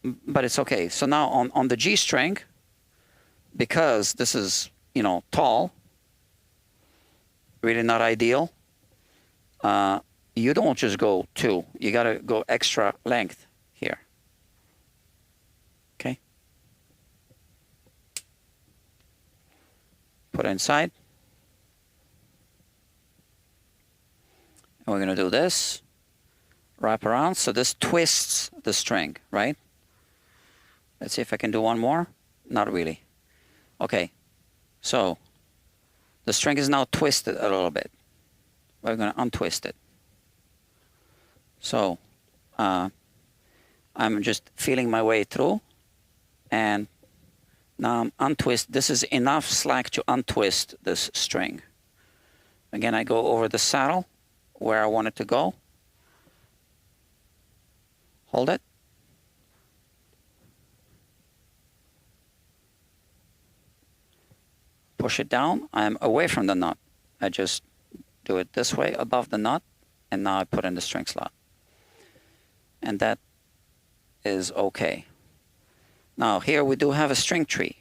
but it's okay. So now on the G string, because this is, you know, tall, really not ideal, you don't just go 2. You got to go extra length here. Okay. Put it inside. And we're going to do this. Wrap around. So this twists the string, right? Let's see if I can do one more. Not really. Okay. So the string is now twisted a little bit. We're going to untwist it. So I'm just feeling my way through. And now I'm untwist. This is enough slack to untwist this string. Again, I go over the saddle where I want it to go. Hold it. Push it down. I'm away from the nut. I just do it this way above the nut, and now I put in the string slot. And that is okay. Now here we do have a string tree.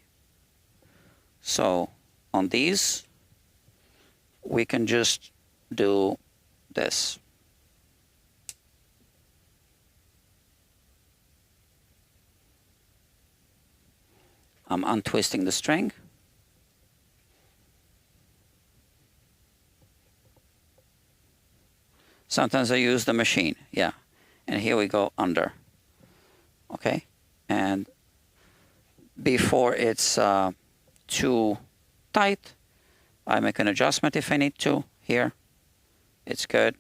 So on these, we can just do this. I'm untwisting the string. Sometimes I use the machine, yeah. And here we go under. Okay, and before it's too tight, I make an adjustment if I need to. Here, it's good.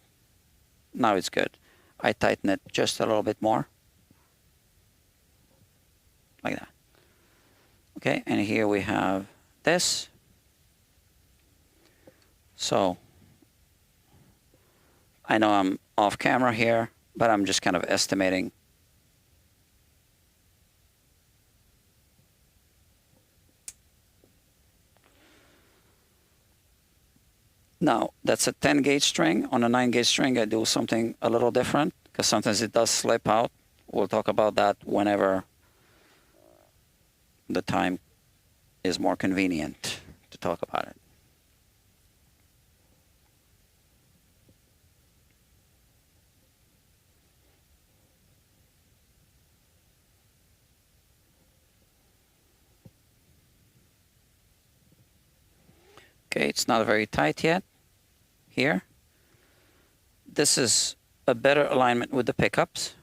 Now it's good. I tighten it just a little bit more. Like that. Okay, and here we have this. So I know I'm off camera here, but I'm just kind of estimating. Now, that's a 10 gauge string. On a 9 gauge string, I do something a little different, because sometimes it does slip out. We'll talk about that whenever the time is more convenient to talk about it. Okay, it's not very tight yet. Here. This is a better alignment with the pickups.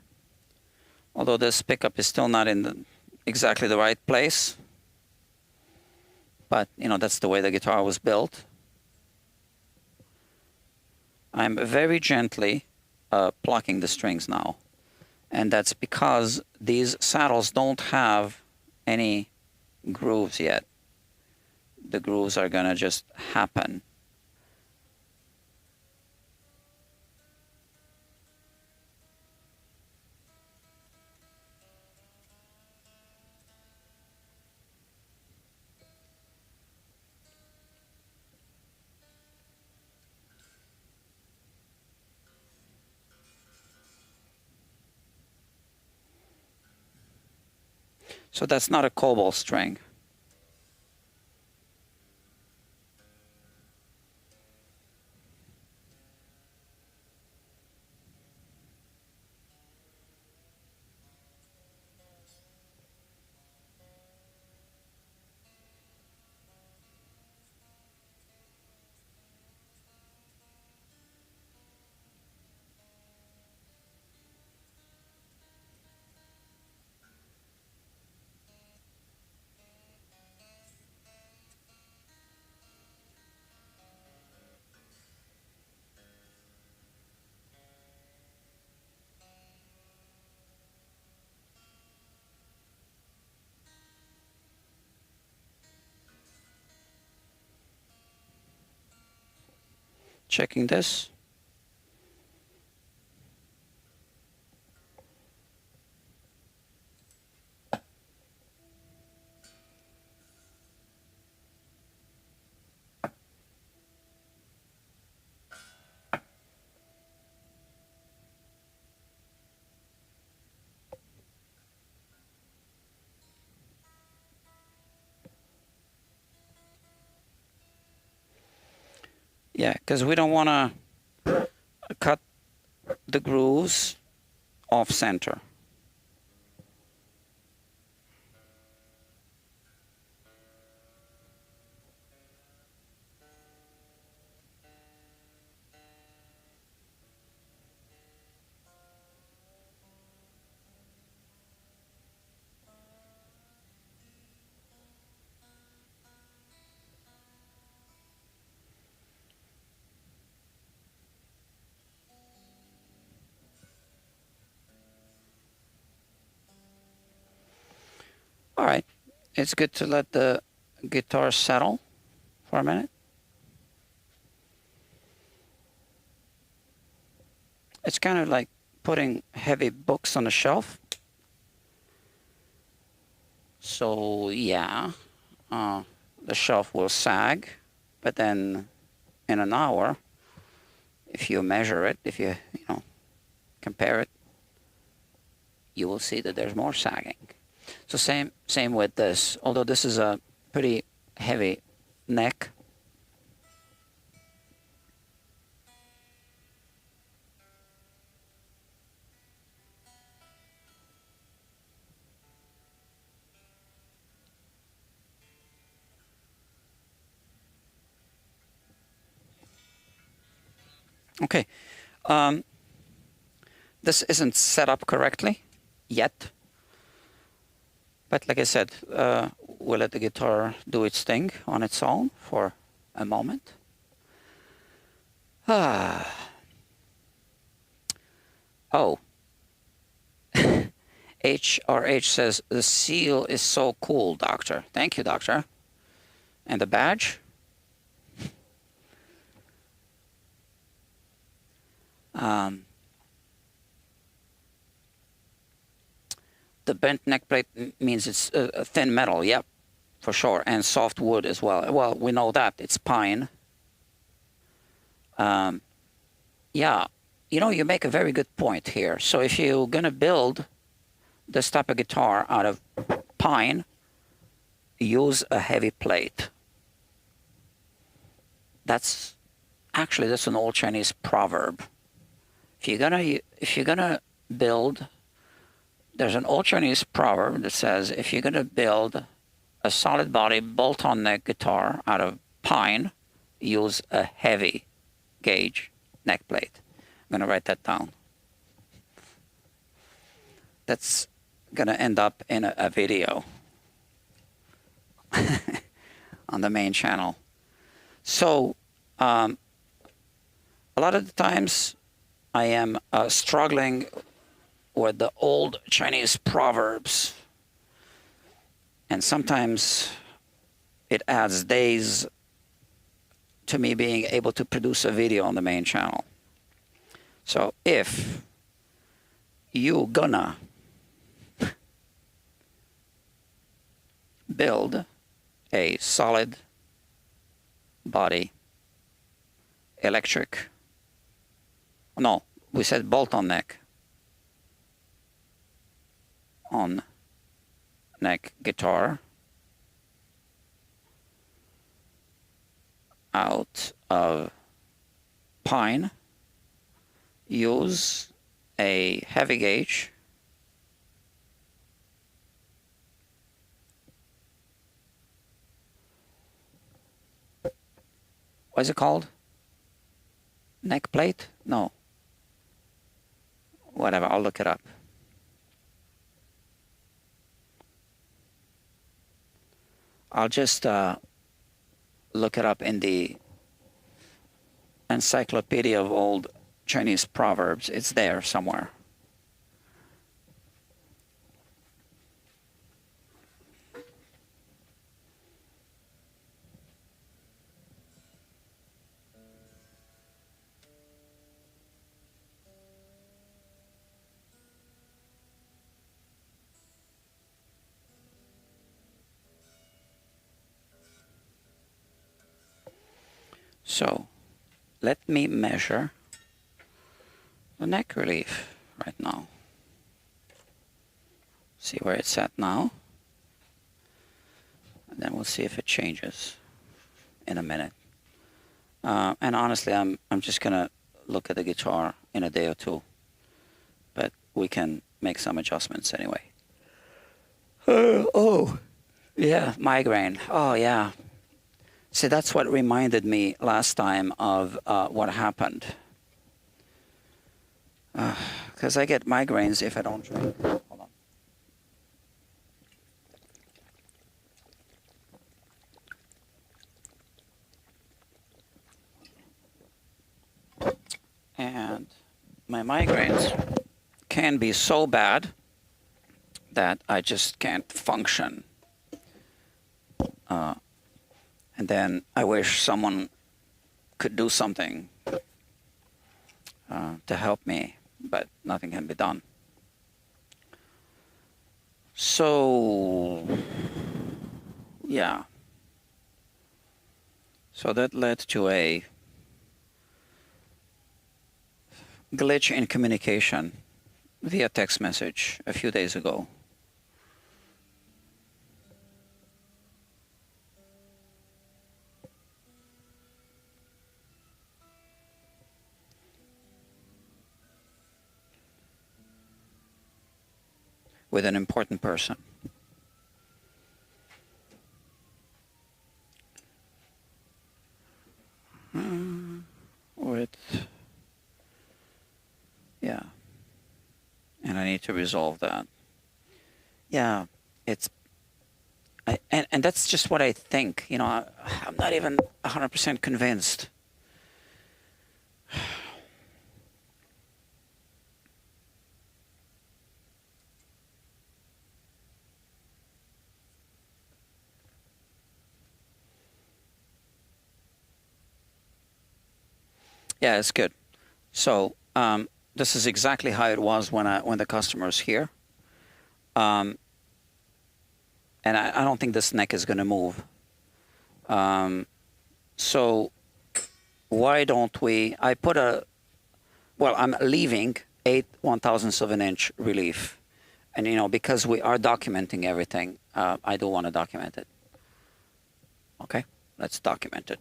Although this pickup is still not in exactly the right place. But, you know, that's the way the guitar was built. I'm very gently plucking the strings now. And that's because these saddles don't have any grooves yet. The grooves are gonna just happen. So that's not a cobalt string. Checking this. Yeah, because we don't want to cut the grooves off center. All right, it's good to let the guitar settle for a minute. It's kind of like putting heavy books on a shelf. So yeah, the shelf will sag, but then in an hour, if you measure it, if you compare it, you will see that there's more sagging. So same with this. Although this is a pretty heavy neck. Okay, this isn't set up correctly yet. But like I said, we'll let the guitar do its thing on its own for a moment. Oh. HRH says, the seal is so cool, doctor. Thank you, doctor. And the badge? The bent neck plate means it's a thin metal, yep, for sure, and soft wood as well. Well, we know that, it's pine. Yeah, you make a very good point here. So if you're gonna build this type of guitar out of pine, use a heavy plate. That's an old Chinese proverb. If you're gonna build, there's an old Chinese proverb that says, if you're gonna build a solid body bolt-on neck guitar out of pine, use a heavy gauge neck plate. I'm gonna write that down. That's gonna end up in a video on the main channel. So a lot of the times I am struggling with the old Chinese proverbs, and sometimes it adds days to me being able to produce a video on the main channel. So if you gonna build a solid body electric, no, we said bolt-on neck, on neck guitar out of pine, use a heavy gauge what is it called? Neck plate? No. Whatever, I'll look it up. I'll just look it up in the Encyclopedia of Old Chinese Proverbs. It's there somewhere. So let me measure the neck relief right now. See where it's at now. And then we'll see if it changes in a minute. And honestly, I'm just gonna look at the guitar in a day or two. But we can make some adjustments anyway. Oh, yeah, migraine. Oh, yeah. See, that's what reminded me last time of what happened. Because I get migraines if I don't drink. Hold on. And my migraines can be so bad that I just can't function. And then I wish someone could do something to help me, but nothing can be done. So, yeah. So that led to a glitch in communication via text message a few days ago. With an important person. Yeah. And I need to resolve that. Yeah, it's, and that's just what I think. You know, I'm not even 100% convinced. Yeah, it's good. So this is exactly how it was when the customer's here. And I don't think this neck is going to move. So why don't we, I put well, I'm leaving 8 1/1000ths of an inch relief. And, you know, because we are documenting everything, I do want to document it. Okay, let's document it.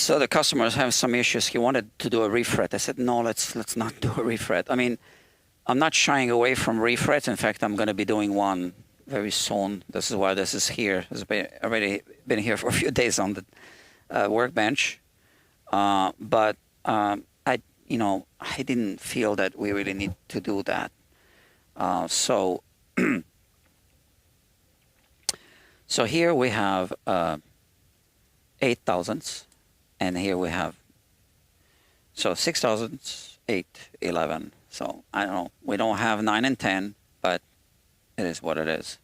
So the customers have some issues. He wanted to do a refret. I said, no, let's not do a refret. I mean, I'm not shying away from refrets. In fact, I'm going to be doing one very soon. This is why this is here. It's already been here for a few days on the workbench. But I didn't feel that we really need to do that. So here we have 8 thousandths, and here we have, so 6 thousandths, 8, 11. So I don't know, we don't have 9 and 10, but it is what it is.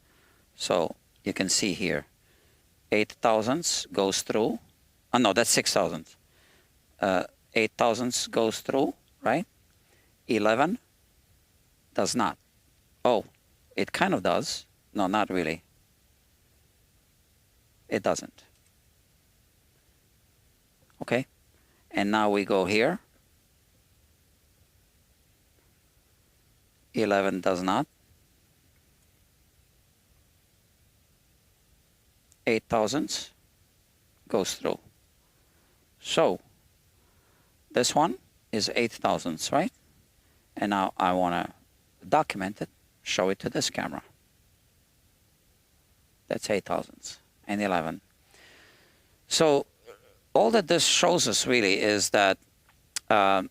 So you can see here, 8 thousandths goes through. Oh no, that's 6 thousandths. 8 thousandths goes through, right? 11 does not. Oh, it kind of does. No, not really. It doesn't. Okay, and now we go here. 11 does not. 8 thousandths goes through. So this one is 8 thousandths, right? And now I want to document it, show it to this camera. That's 8 thousandths and 11. So all that this shows us really is that the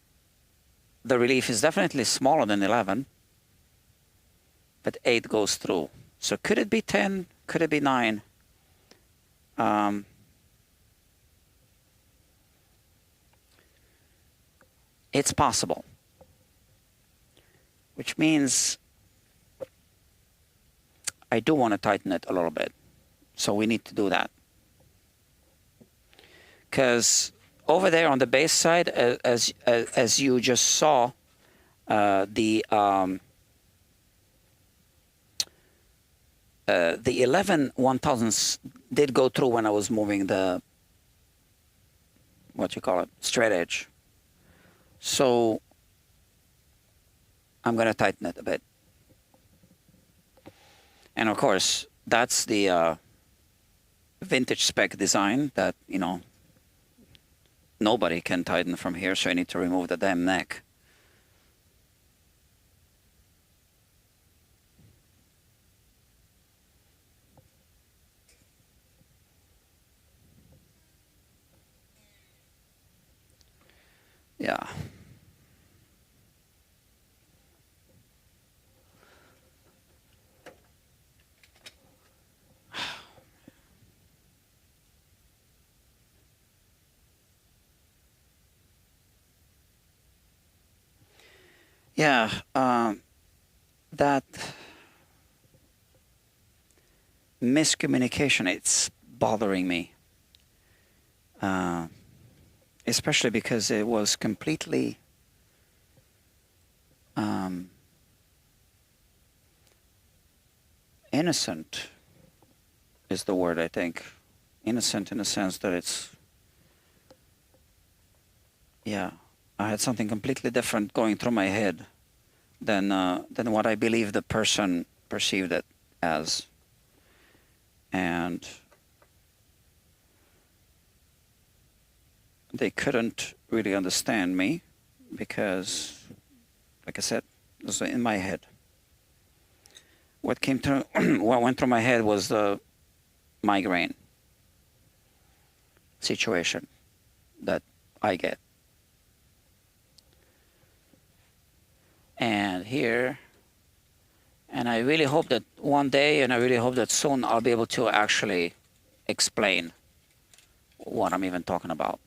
relief is definitely smaller than 11, but 8 goes through. So could it be 10? Could it be 9? It's possible, which means I do want to tighten it a little bit. So we need to do that. Because over there on the base side, as you just saw, the 11 1,000ths did go through when I was moving the, what you call it, straight edge. So I'm going to tighten it a bit. And of course, that's the vintage spec design that, you know, nobody can tighten from here, so I need to remove the damn neck. Yeah. Yeah, that miscommunication, it's bothering me. Especially because it was completely innocent is the word, I think. Innocent in the sense that it's, yeah, I had something completely different going through my head than what I believe the person perceived it as. And they couldn't really understand me because, like I said, it was in my head. What came through, what went through my head was the migraine situation that I get. And here, and I really hope that one day, and I really hope that soon, I'll be able to actually explain what I'm even talking about.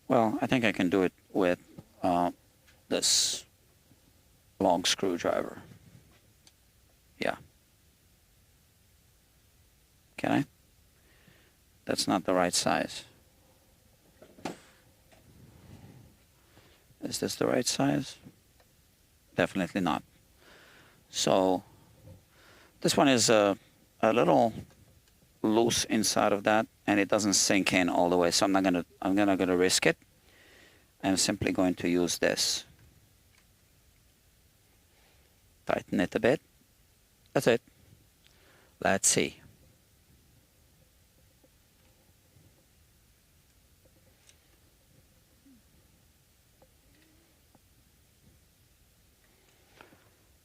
Well, I think I can do it with this long screwdriver. Yeah. Can I? That's not the right size. Is this the right size? Definitely not. So this one is a little loose inside of that, and it doesn't sink in all the way. So I'm not gonna risk it. I'm simply going to use this. Tighten it a bit. That's it. Let's see.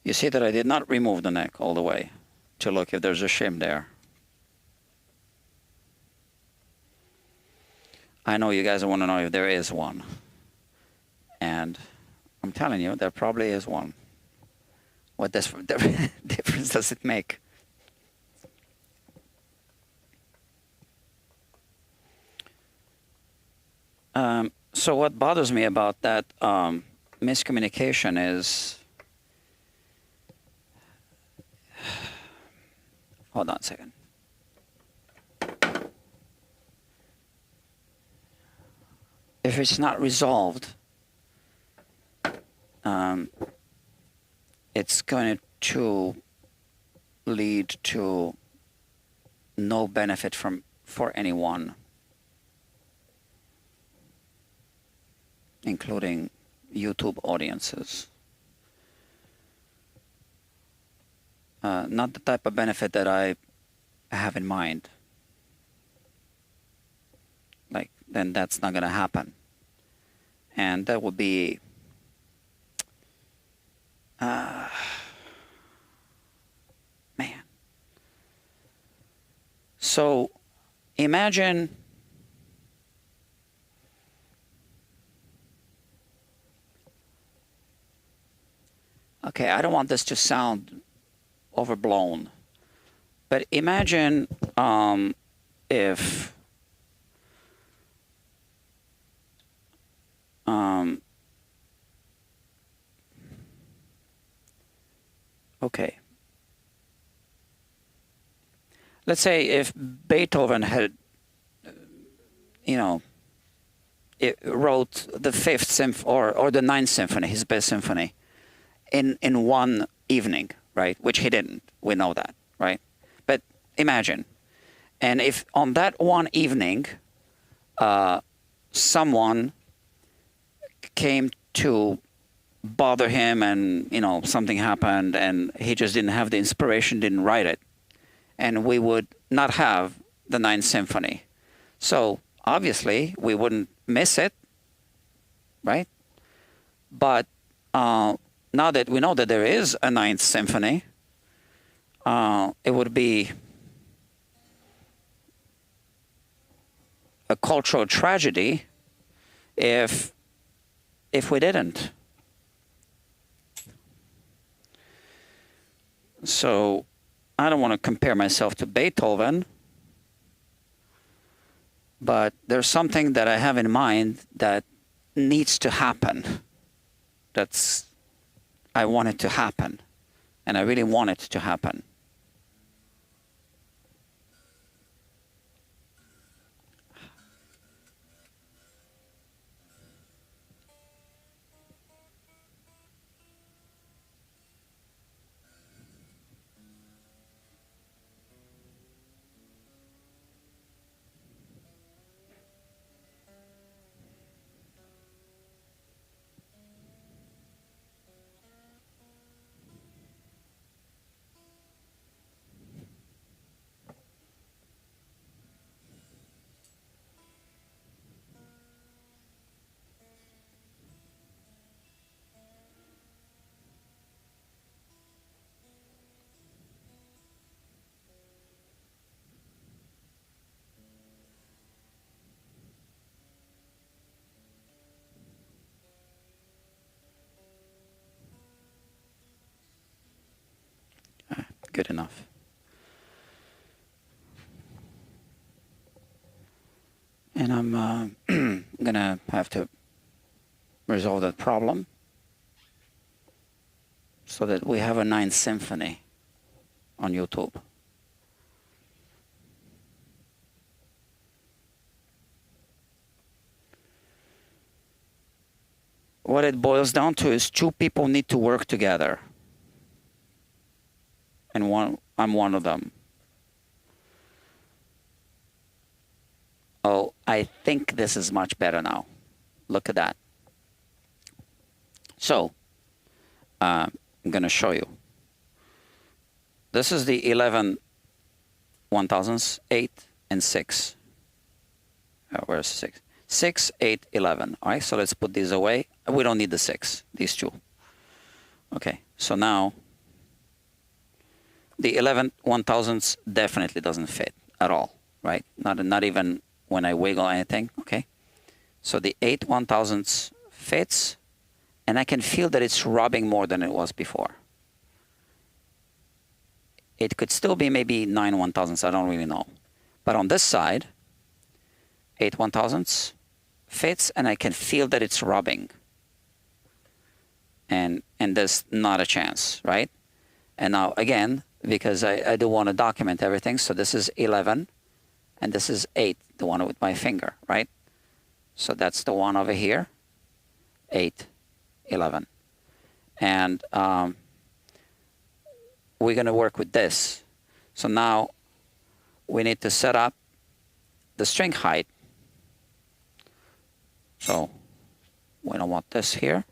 You see that I did not remove the neck all the way to look if there's a shim there. I know you guys want to know if there is one. And I'm telling you, there probably is one. What difference does it make? So what bothers me about that miscommunication is, hold on a second. If it's not resolved, it's going to lead to no benefit for anyone, including YouTube audiences. Not the type of benefit that I have in mind. Like, then that's not going to happen. And that would be man. So imagine okay, I don't want this to sound overblown, but imagine if okay, let's say if Beethoven had, it wrote the Fifth Symphony or the Ninth Symphony, his best symphony, in one evening, right? Which he didn't. We know that, right? But imagine, and if on that one evening, someone came to bother him, and something happened, and he just didn't have the inspiration, didn't write it, and we would not have the Ninth Symphony. So obviously we wouldn't miss it, right? But now that we know that there is a Ninth Symphony, it would be a cultural tragedy if we didn't. So I don't want to compare myself to Beethoven, but there's something that I have in mind that needs to happen. I want it to happen, and I really want it to happen. Good enough. And I'm gonna have to resolve that problem so that we have a Ninth Symphony on YouTube. What it boils down to is two people need to work together. And I'm one of them. Oh, I think this is much better now. Look at that. So, I'm going to show you. This is the 11 1000s, 8 and 6. Where's 6? 6, 8, 11. All right, so let's put these away. We don't need the 6, these two. Okay, so now the 11 1000s definitely doesn't fit at all, right? Not even when I wiggle anything, okay? So the 8 1000s fits, and I can feel that it's rubbing more than it was before. It could still be maybe 9 1000s, I don't really know. But on this side, 8 1000s, fits, and I can feel that it's rubbing. And there's not a chance, right? And now again, because I do want to document everything, so this is 11, and this is 8, the one with my finger, right? So that's the one over here, 8, 11. And we're going to work with this. So now we need to set up the string height. So we don't want this here.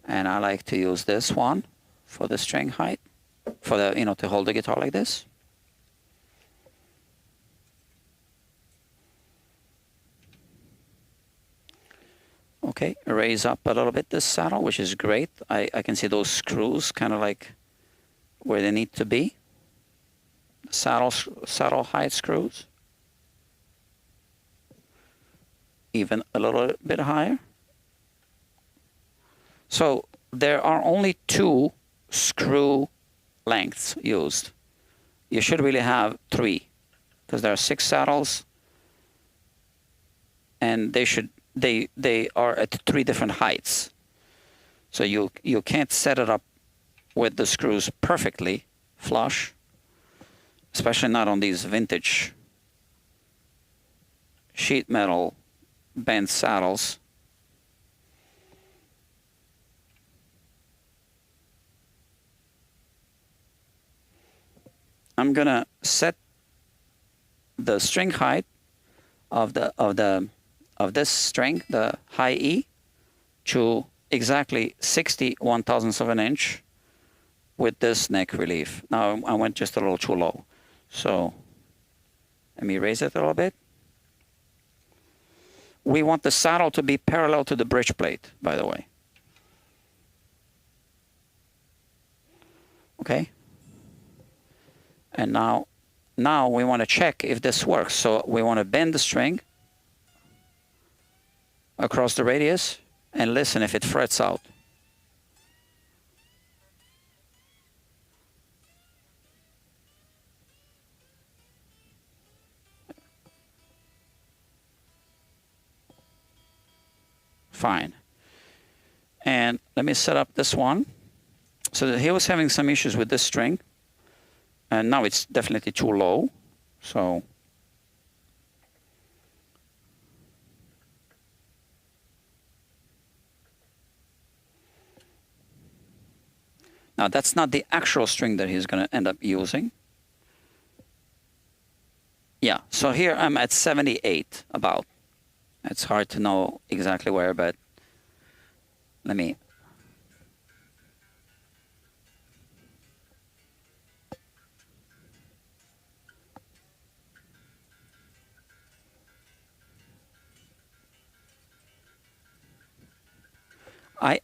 And I like to use this one for the string height, for the, to hold the guitar like this. Okay, raise up a little bit this saddle, which is great. I can see those screws kind of like where they need to be. Saddle height screws. Even a little bit higher. So there are only 2 screw lengths used. You should really have 3, because there are 6 saddles, and they are at 3 different heights. So you can't set it up with the screws perfectly flush, especially not on these vintage sheet metal bent saddles. I'm gonna set the string height of this string, the high E, to exactly 60/1000ths of an inch with this neck relief. Now I went just a little too low, so let me raise it a little bit. We want the saddle to be parallel to the bridge plate, by the way. Okay. And now we want to check if this works. So we want to bend the string across the radius and listen if it frets out. Fine. And let me set up this one. So he was having some issues with this string. And now it's definitely too low. So now that's not the actual string that he's going to end up using. Yeah, so here I'm at 78 about. It's hard to know exactly where, but let me.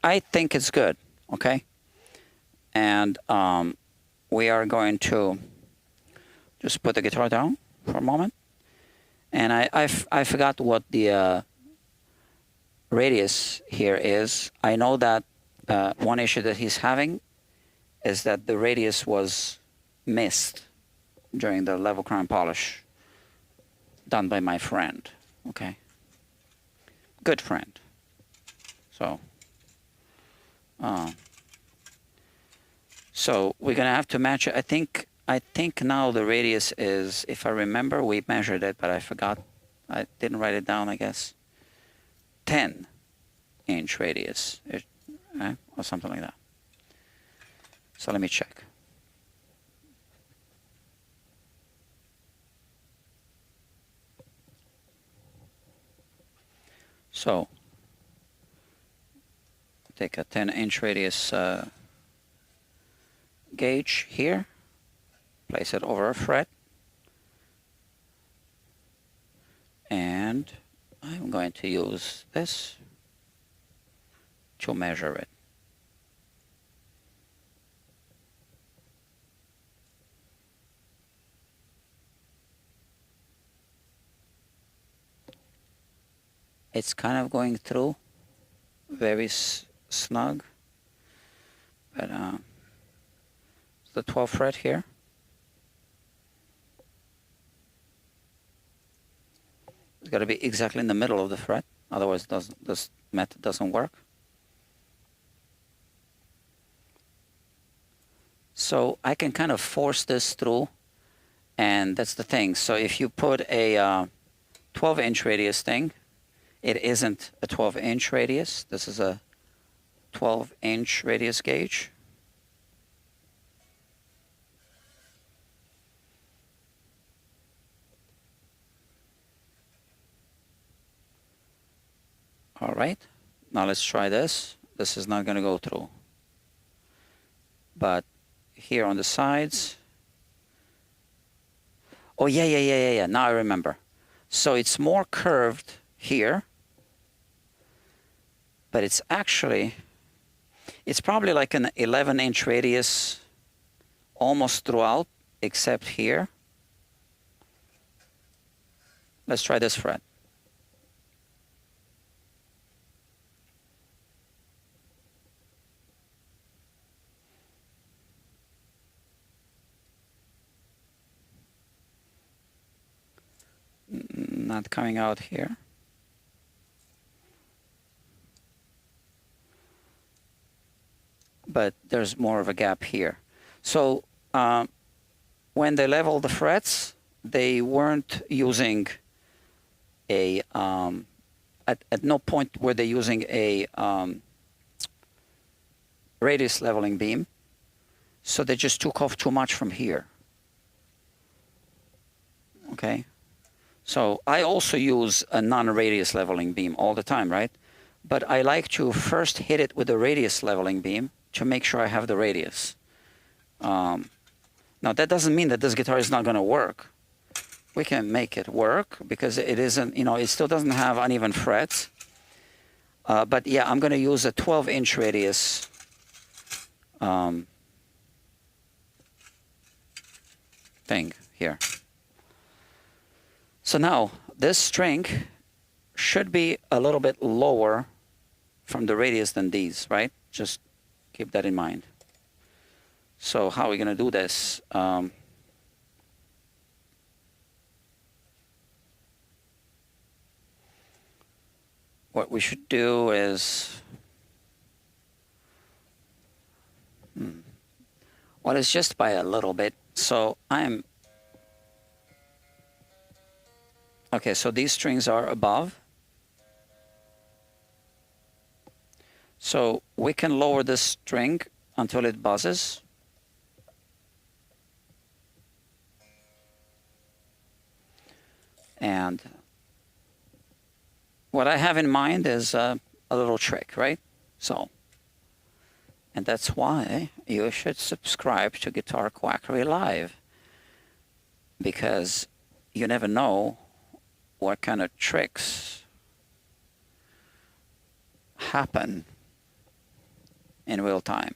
I think it's good, okay? And we are going to just put the guitar down for a moment. And I forgot what the radius here is. I know that one issue that he's having is that the radius was missed during the level crown polish done by my friend, okay? Good friend. So we're gonna have to match it. I think now the radius is, if I remember, we measured it, but I forgot. I didn't write it down, I guess. 10-inch radius, or something like that. So let me check. So take a 10-inch radius gauge here, place it over a fret, and I'm going to use this to measure it. It's kind of going through very snug, but the 12th fret here. got to be exactly in the middle of the fret. Otherwise, this method doesn't work. So I can kind of force this through, and that's the thing. So if you put a 12-inch radius thing, it isn't a 12-inch radius. This is a 12-inch radius gauge. All right, now let's try this. This is not going to go through. But here on the sides, oh yeah, now I remember. So it's more curved here, but it's actually, it's probably like an 11-inch radius almost throughout, except here. Let's try this fret. Not coming out here. But there's more of a gap here. So when they leveled the frets, they weren't using a, at no point were they using a radius leveling beam. So they just took off too much from here. Okay. So I also use a non-radius leveling beam all the time, right? But I like to first hit it with a radius leveling beam to make sure I have the radius. Now that doesn't mean that this guitar is not going to work. We can make it work because it isn't, you know, it still doesn't have uneven frets. But yeah, I'm going to use a 12-inch radius thing here. So now this string should be a little bit lower from the radius than these, right? Just keep that in mind. So how are we going to do this? What we should do is, well, it's just by a little bit. So I'm, okay, so these strings are above. So we can lower this string until it buzzes. And what I have in mind is a little trick, right? So, and that's why you should subscribe to Guitar Quackery Live, because you never know what kind of tricks happen in real time.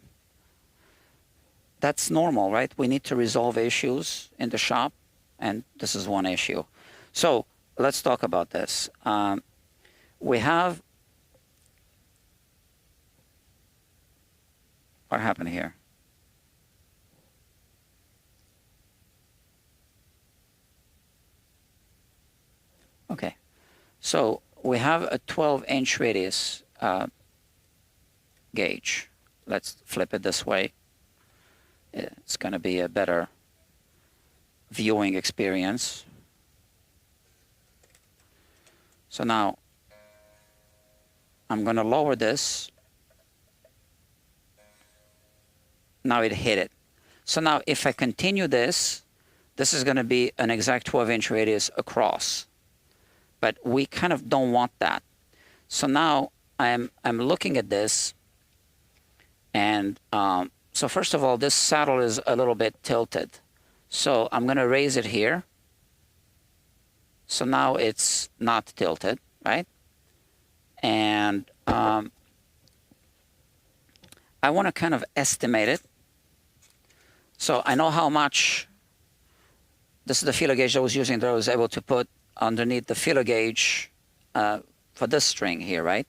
That's normal, right? We need to resolve issues in the shop, and this is one issue. So let's talk about this. We have, what happened here? Okay, so we have a 12-inch radius gauge. Let's flip it this way. It's going to be a better viewing experience. So now I'm going to lower this. Now it hit it. So now if I continue this, this is going to be an exact 12-inch radius across. But we kind of don't want that. So now I'm looking at this, and so first of all, this saddle is a little bit tilted. So I'm going to raise it here. So now it's not tilted, right? And I want to kind of estimate it. So I know how much, this is the feeler gauge I was using that I was able to put underneath the feeler gauge for this string here, right?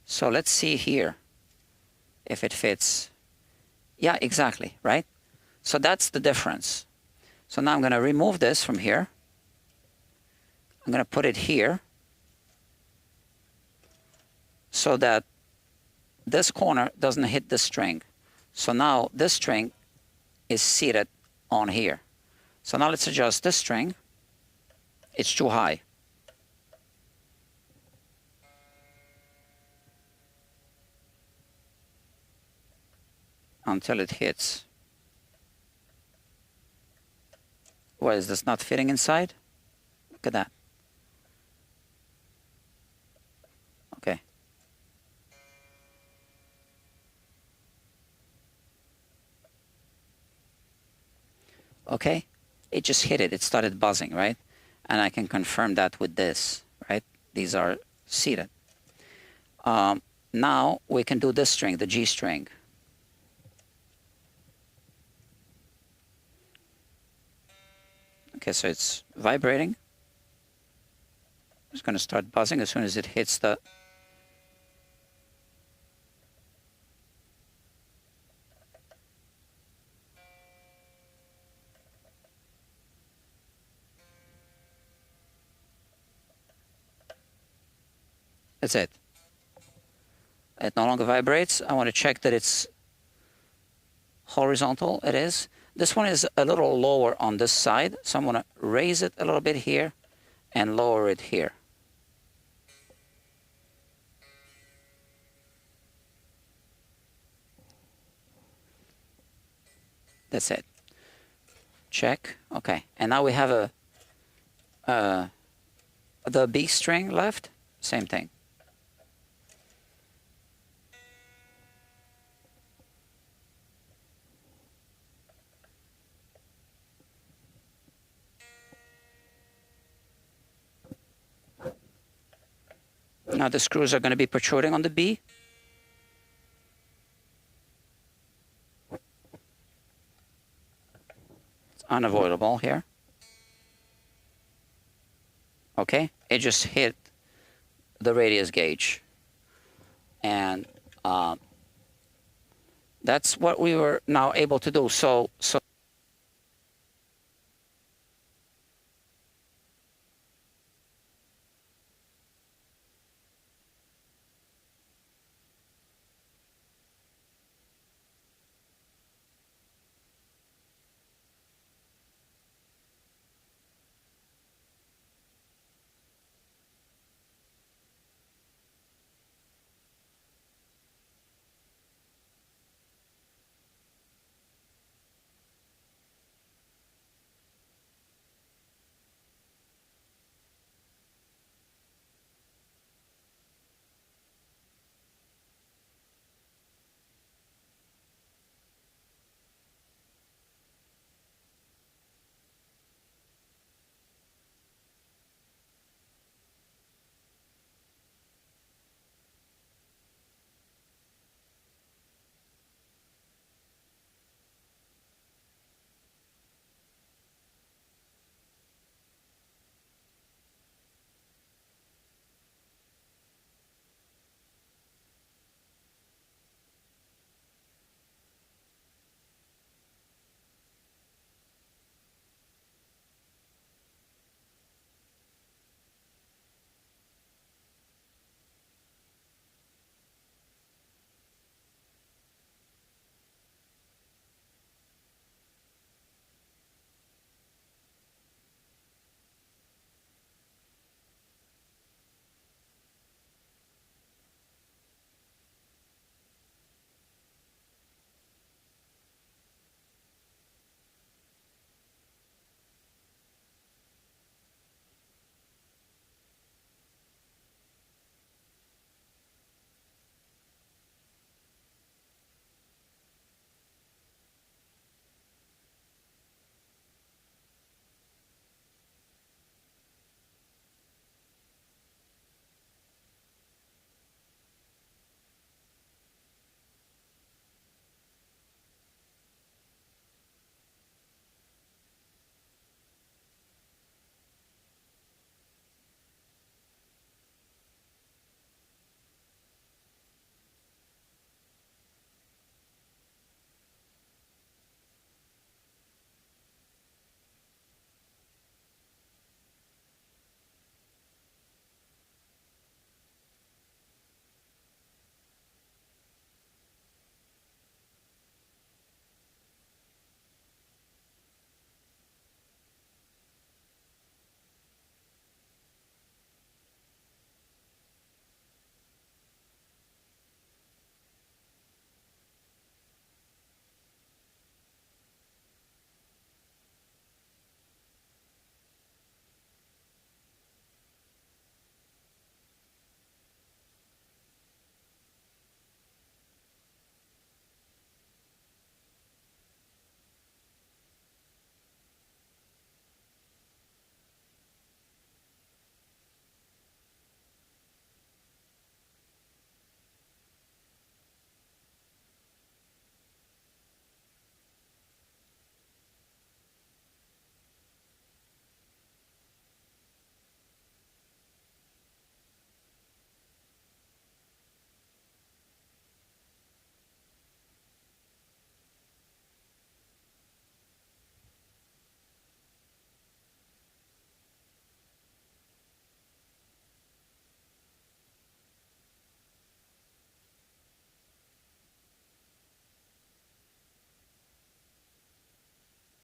So let's see here if it fits. Yeah, exactly, right? So that's the difference. So now I'm going to remove this from here. I'm going to put it here. so that this corner doesn't hit this string. So now this string is seated on here. So now let's adjust this string. It's too high. Until it hits. Why is this not fitting inside? Look at that. Okay. Okay, it just hit it. It started buzzing, right? And I can confirm that with this, right? These are seated. Now we can do this string, the G string. Okay, so it's vibrating. It's going to start buzzing as soon as it hits the... That's it. It no longer vibrates. I want to check that it's horizontal. It is. This one is a little lower on this side, so I'm going to raise it a little bit here and lower it here. That's it. Check. Okay. And now we have the B string left. Same thing. Now the screws are going to be protruding on the B. It's unavoidable here. Okay, it just hit the radius gauge. And that's what we were now able to do. So